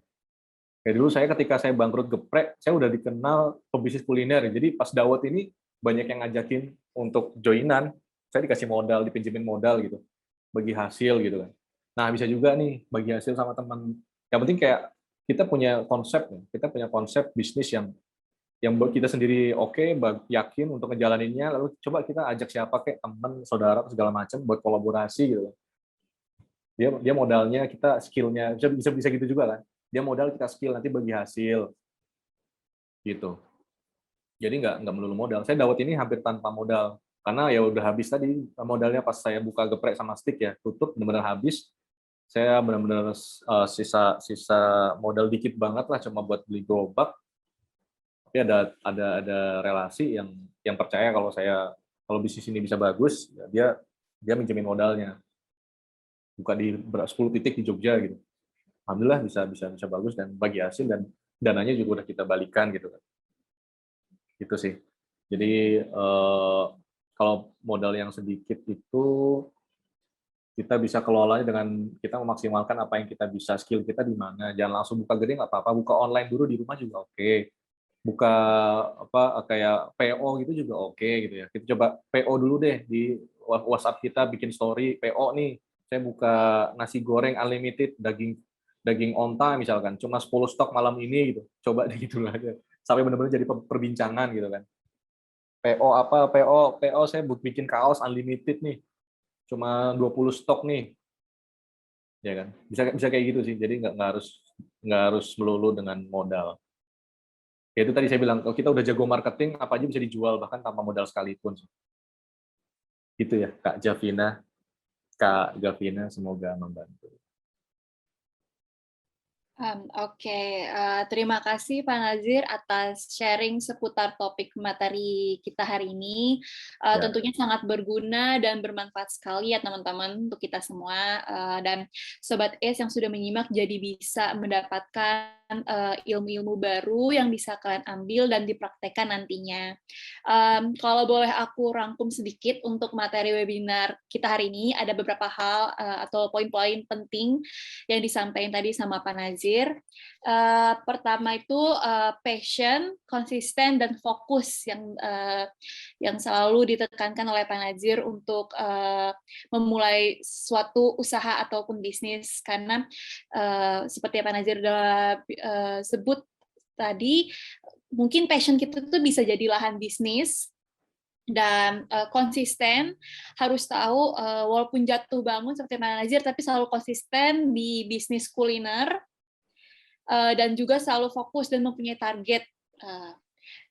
Kayak dulu saya ketika saya bangkrut geprek, saya udah dikenal pebisnis kuliner. Jadi pas dawet ini banyak yang ngajakin untuk joinan, saya dikasih modal, dipinjemin modal gitu, bagi hasil gitu kan. Nah bisa juga nih bagi hasil sama teman. Yang penting kayak kita punya konsep, kita punya konsep bisnis yang buat kita sendiri oke, yakin untuk ngejalaninnya, lalu coba kita ajak siapa kayak teman, saudara, segala macam buat kolaborasi gitu. Dia modalnya, kita skillnya, bisa gitu juga kan. Dia modal, kita skill, nanti bagi hasil gitu. Jadi nggak melulu modal. Saya dawet ini hampir tanpa modal karena ya udah habis tadi modalnya pas saya buka geprek sama stick ya, tutup benar-benar habis. Saya benar-benar sisa modal dikit banget lah, cuma buat beli gerobak. Tapi ada relasi yang percaya kalau bisnis ini bisa bagus, ya dia minjemin modalnya. Buka di 10 titik di Jogja gitu. Alhamdulillah bisa bagus dan bagi hasil, dan dananya juga udah kita balikan gitu kan. Gitu sih. Jadi kalau modal yang sedikit itu kita bisa kelolanya dengan kita memaksimalkan apa yang kita bisa, skill kita di mana. Jangan langsung buka gede, nggak apa-apa. Buka online dulu di rumah juga oke. Buka apa kayak PO gitu juga oke gitu ya. Kita coba PO dulu deh di WhatsApp kita, bikin story PO nih. Saya buka nasi goreng unlimited daging daging onta misalkan, cuma 10 stok malam ini gitu. Coba deh gitu aja. Sampai benar-benar jadi perbincangan gitu kan. PO apa? PO saya bikin kaos unlimited nih. Cuma 20 stok nih. Ya kan? Bisa kayak gitu sih. Jadi nggak harus melulu dengan modal. Ya itu tadi saya bilang, kalau kita udah jago marketing, apa aja bisa dijual bahkan tanpa modal sekalipun. Gitu ya, Kak Gavina, semoga membantu. Oke, terima kasih Pak Nazir atas sharing seputar topik materi kita hari ini. Ya. Tentunya sangat berguna dan bermanfaat sekali ya teman-teman untuk kita semua. Dan Sobat ES yang sudah menyimak jadi bisa mendapatkan ilmu-ilmu baru yang bisa kalian ambil dan dipraktekkan nantinya. Kalau boleh aku rangkum sedikit untuk materi webinar kita hari ini, ada beberapa hal atau poin-poin penting yang disampaikan tadi sama Pak Nazir. Pertama itu passion, konsisten, dan fokus yang selalu ditekankan oleh Pak Nazir untuk memulai suatu usaha ataupun bisnis, karena seperti yang Pak Nazir sudah sebut tadi, mungkin passion kita tuh bisa jadi lahan bisnis, dan konsisten, harus tahu walaupun jatuh bangun seperti Pak Nazir, tapi selalu konsisten di bisnis kuliner, dan juga selalu fokus dan mempunyai target.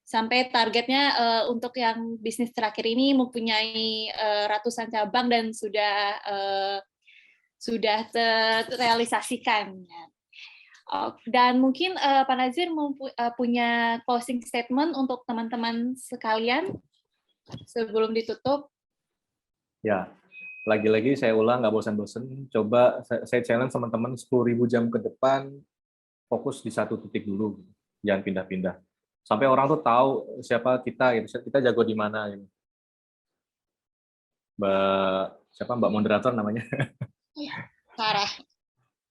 Sampai targetnya untuk yang bisnis terakhir ini mempunyai ratusan cabang dan sudah terrealisasikan. Dan mungkin Pak Nazir punya closing statement untuk teman-teman sekalian sebelum ditutup. Ya, lagi-lagi saya ulang, nggak bosan-bosan. Coba saya challenge teman-teman 10.000 jam ke depan, fokus di satu titik dulu, jangan pindah-pindah. Sampai orang tuh tahu siapa kita, gitu. Kita jago di mana. Gitu. Mbak moderator namanya? Parah.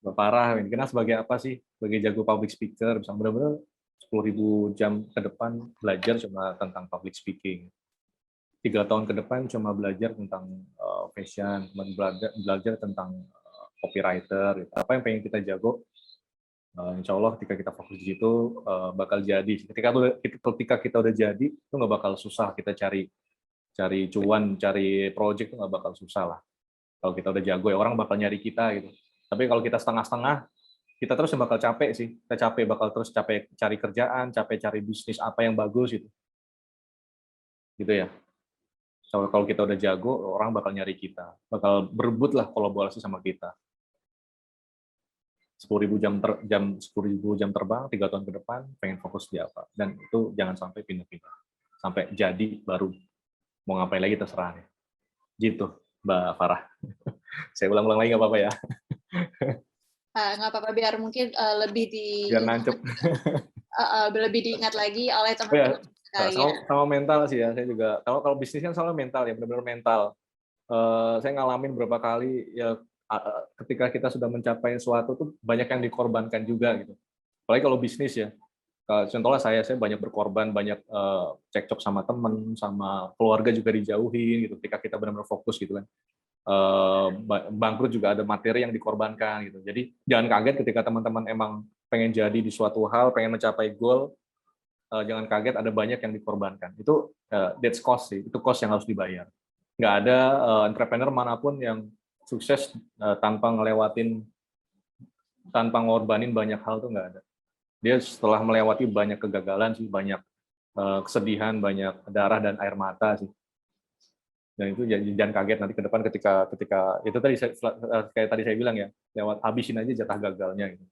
Mbak Farah, ini kenal sebagai apa sih? Sebagai jago public speaker, bisa benar-benar 10.000 jam ke depan belajar cuma tentang public speaking. 3 tahun ke depan cuma belajar tentang fashion, belajar tentang copywriter. Gitu. Apa yang pengen kita jago, insya Allah ketika kita fokus di situ bakal jadi. Ketika kita udah jadi, itu nggak bakal susah kita cari cuan, cari project itu nggak bakal susah lah. Kalau kita udah jago ya orang bakal nyari kita gitu. Tapi kalau kita setengah-setengah, kita terus bakal capek sih. Kita bakal terus capek cari kerjaan, capek cari bisnis apa yang bagus gitu. Gitu ya. Kalau kita udah jago, orang bakal nyari kita, bakal berebut lah kolaborasi sama kita. 10.000 jam terbang 3 tahun ke depan, pengen fokus di apa. Dan itu jangan sampai pindah-pindah. Sampai jadi baru mau ngapain lagi terserah. Gitu, Mbak Farah. Saya ulang-ulang lagi nggak apa-apa ya. Nggak apa-apa, biar mungkin Biar nancep. lebih diingat lagi oleh Oh ya, teman-teman sekalian. sama mental sih ya. Saya juga kalau bisnis kan selalu mental ya, benar-benar mental. Saya ngalamin beberapa kali ya ketika kita sudah mencapai sesuatu tuh banyak yang dikorbankan juga gitu. Apalagi kalau bisnis ya. Contohnya saya banyak berkorban, banyak cekcok sama teman, sama keluarga juga dijauhin gitu. Ketika kita benar-benar fokus gitu kan. Bangkrut juga ada materi yang dikorbankan gitu. Jadi jangan kaget ketika teman-teman emang pengen jadi di suatu hal, pengen mencapai goal, jangan kaget ada banyak yang dikorbankan. Itu that's cost sih, itu cost yang harus dibayar. Nggak ada entrepreneur manapun yang sukses tanpa ngorbanin banyak hal tuh nggak ada. Dia setelah melewati banyak kegagalan sih, banyak kesedihan, banyak darah dan air mata sih. Dan itu jangan kaget nanti ke depan ketika itu tadi kayak tadi saya bilang ya, lewat habisin aja jatah gagalnya gitu.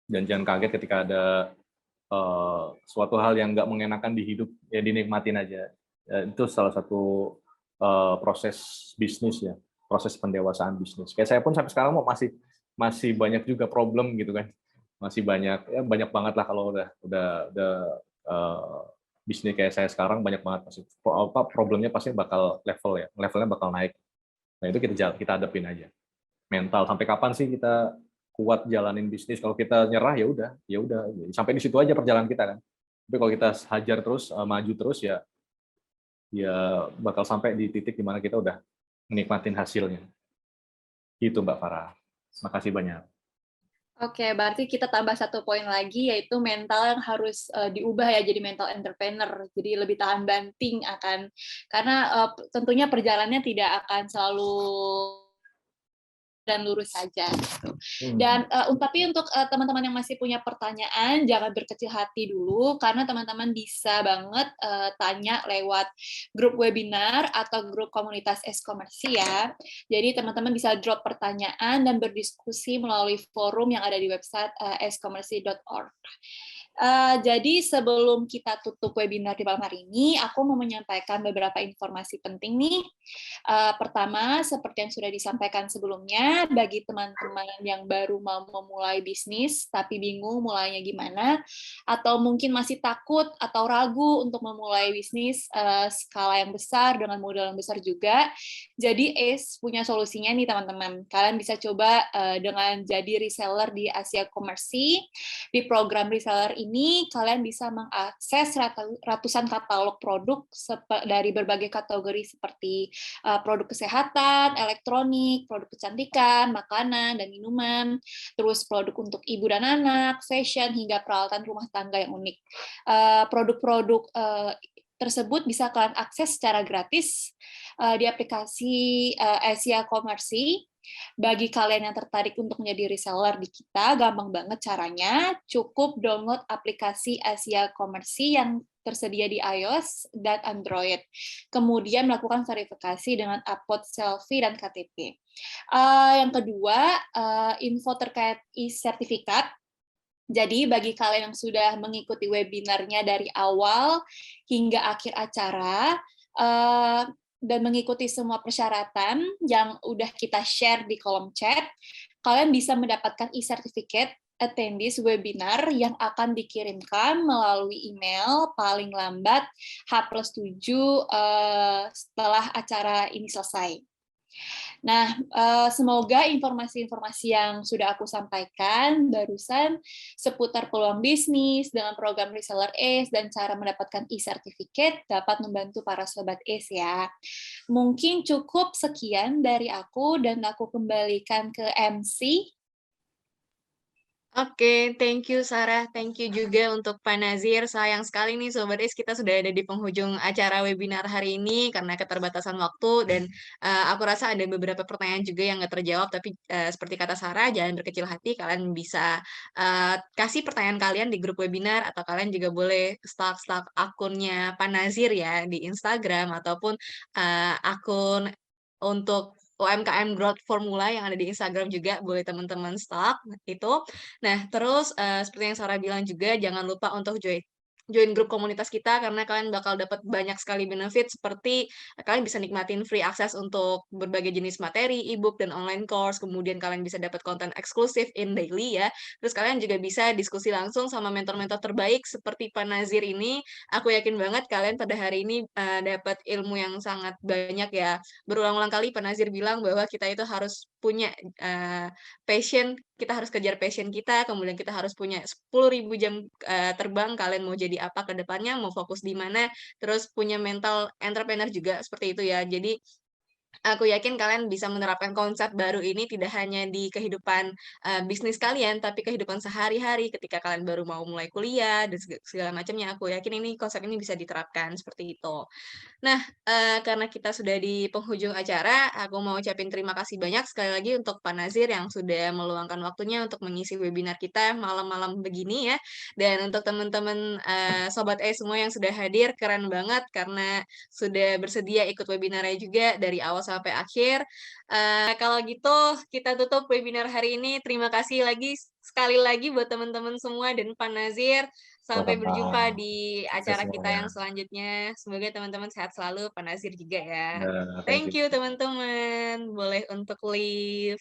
Dan jangan kaget ketika ada suatu hal yang nggak mengenakan di hidup, ya dinikmatin aja. Itu salah satu proses bisnis ya, proses pendewasaan bisnis. Kayak saya pun sampai sekarang masih banyak juga problem gitu kan, masih banyak banget lah kalau udah bisnis kayak saya sekarang banyak banget pasti problemnya pasti bakal levelnya bakal naik. Nah itu kita hadapin aja. Mental sampai kapan sih kita kuat jalanin bisnis? Kalau kita nyerah ya udah sampai di situ aja perjalanan kita kan. Tapi kalau kita hajar terus, maju terus ya bakal sampai di titik dimana kita udah menikmatin hasilnya. Gitu Mbak Farah. Makasih banyak. Oke, berarti kita tambah satu poin lagi, yaitu mental yang harus diubah ya jadi mental entrepreneur, jadi lebih tahan banting karena tentunya perjalanannya tidak akan selalu dan lurus saja gitu. Dan tapi untuk teman-teman yang masih punya pertanyaan, jangan berkecil hati dulu, karena teman-teman bisa banget tanya lewat grup webinar atau grup komunitas e-commerce ya. Jadi teman-teman bisa drop pertanyaan dan berdiskusi melalui forum yang ada di website e-commerce.org. Jadi sebelum kita tutup webinar di malam hari ini, aku mau menyampaikan beberapa informasi penting nih. Pertama, seperti yang sudah disampaikan sebelumnya, bagi teman-teman yang baru mau memulai bisnis tapi bingung mulainya gimana, atau mungkin masih takut atau ragu untuk memulai bisnis skala yang besar dengan modal yang besar juga, jadi ACE punya solusinya nih teman-teman. Kalian bisa coba dengan jadi reseller di Asia Komersi. Di program reseller ini, kalian bisa mengakses ratusan katalog produk dari berbagai kategori seperti produk kesehatan, elektronik, produk kecantikan, makanan, dan minuman, terus produk untuk ibu dan anak, fashion, hingga peralatan rumah tangga yang unik. Produk-produk tersebut bisa kalian akses secara gratis di aplikasi Asia Komersi. Bagi kalian yang tertarik untuk menjadi reseller di kita, gampang banget caranya. Cukup download aplikasi Asia Komersi yang tersedia di iOS dan Android. Kemudian melakukan verifikasi dengan upload selfie dan KTP. Yang kedua, info terkait e-sertifikat. Jadi bagi kalian yang sudah mengikuti webinarnya dari awal hingga akhir acara, dan mengikuti semua persyaratan yang udah kita share di kolom chat, kalian bisa mendapatkan e-certificate attendees webinar yang akan dikirimkan melalui email paling lambat H+7 setelah acara ini selesai. Nah, semoga informasi-informasi yang sudah aku sampaikan barusan seputar peluang bisnis dengan program reseller ACE dan cara mendapatkan e-certificate dapat membantu para sobat ACE ya. Mungkin cukup sekian dari aku dan aku kembalikan ke MC. Oke, thank you Sarah, thank you juga untuk Pak Nazir. Sayang sekali nih Sobat Is, kita sudah ada di penghujung acara webinar hari ini karena keterbatasan waktu dan aku rasa ada beberapa pertanyaan juga yang nggak terjawab, tapi seperti kata Sarah, jangan berkecil hati, kalian bisa kasih pertanyaan kalian di grup webinar atau kalian juga boleh stalk akunnya Pak Nazir ya di Instagram ataupun akun untuk UMKM Growth Formula yang ada di Instagram juga boleh teman-teman stalk itu. Nah, terus seperti yang Sarah bilang juga jangan lupa untuk join grup komunitas kita karena kalian bakal dapat banyak sekali benefit seperti kalian bisa nikmatin free akses untuk berbagai jenis materi, ebook dan online course, kemudian kalian bisa dapat konten eksklusif in daily ya. Terus kalian juga bisa diskusi langsung sama mentor-mentor terbaik seperti Pak Nazir ini. Aku yakin banget kalian pada hari ini dapat ilmu yang sangat banyak ya. Berulang-ulang kali Pak Nazir bilang bahwa kita itu harus punya passion, kita harus kejar passion kita, kemudian kita harus punya 10.000 jam terbang, kalian mau jadi apa ke depannya, mau fokus di mana, terus punya mental entrepreneur juga seperti itu ya. Jadi aku yakin kalian bisa menerapkan konsep baru ini tidak hanya di kehidupan bisnis kalian, tapi kehidupan sehari-hari ketika kalian baru mau mulai kuliah dan segala macamnya. Aku yakin ini konsep ini bisa diterapkan seperti itu. Nah, karena kita sudah di penghujung acara, aku mau ucapin terima kasih banyak sekali lagi untuk Pak Nazir yang sudah meluangkan waktunya untuk mengisi webinar kita malam-malam begini ya. Dan untuk teman-teman Sobat E semua yang sudah hadir, keren banget karena sudah bersedia ikut webinarnya juga dari awal sampai akhir. Kalau gitu, kita tutup webinar hari ini. Terima kasih lagi sekali lagi buat teman-teman semua dan Pak Nazir. Sampai berjumpa di acara kita yang selanjutnya. Semoga teman-teman sehat selalu, Pak Nazir juga ya. Nah, thank Thank you. you teman-teman. Boleh untuk leave.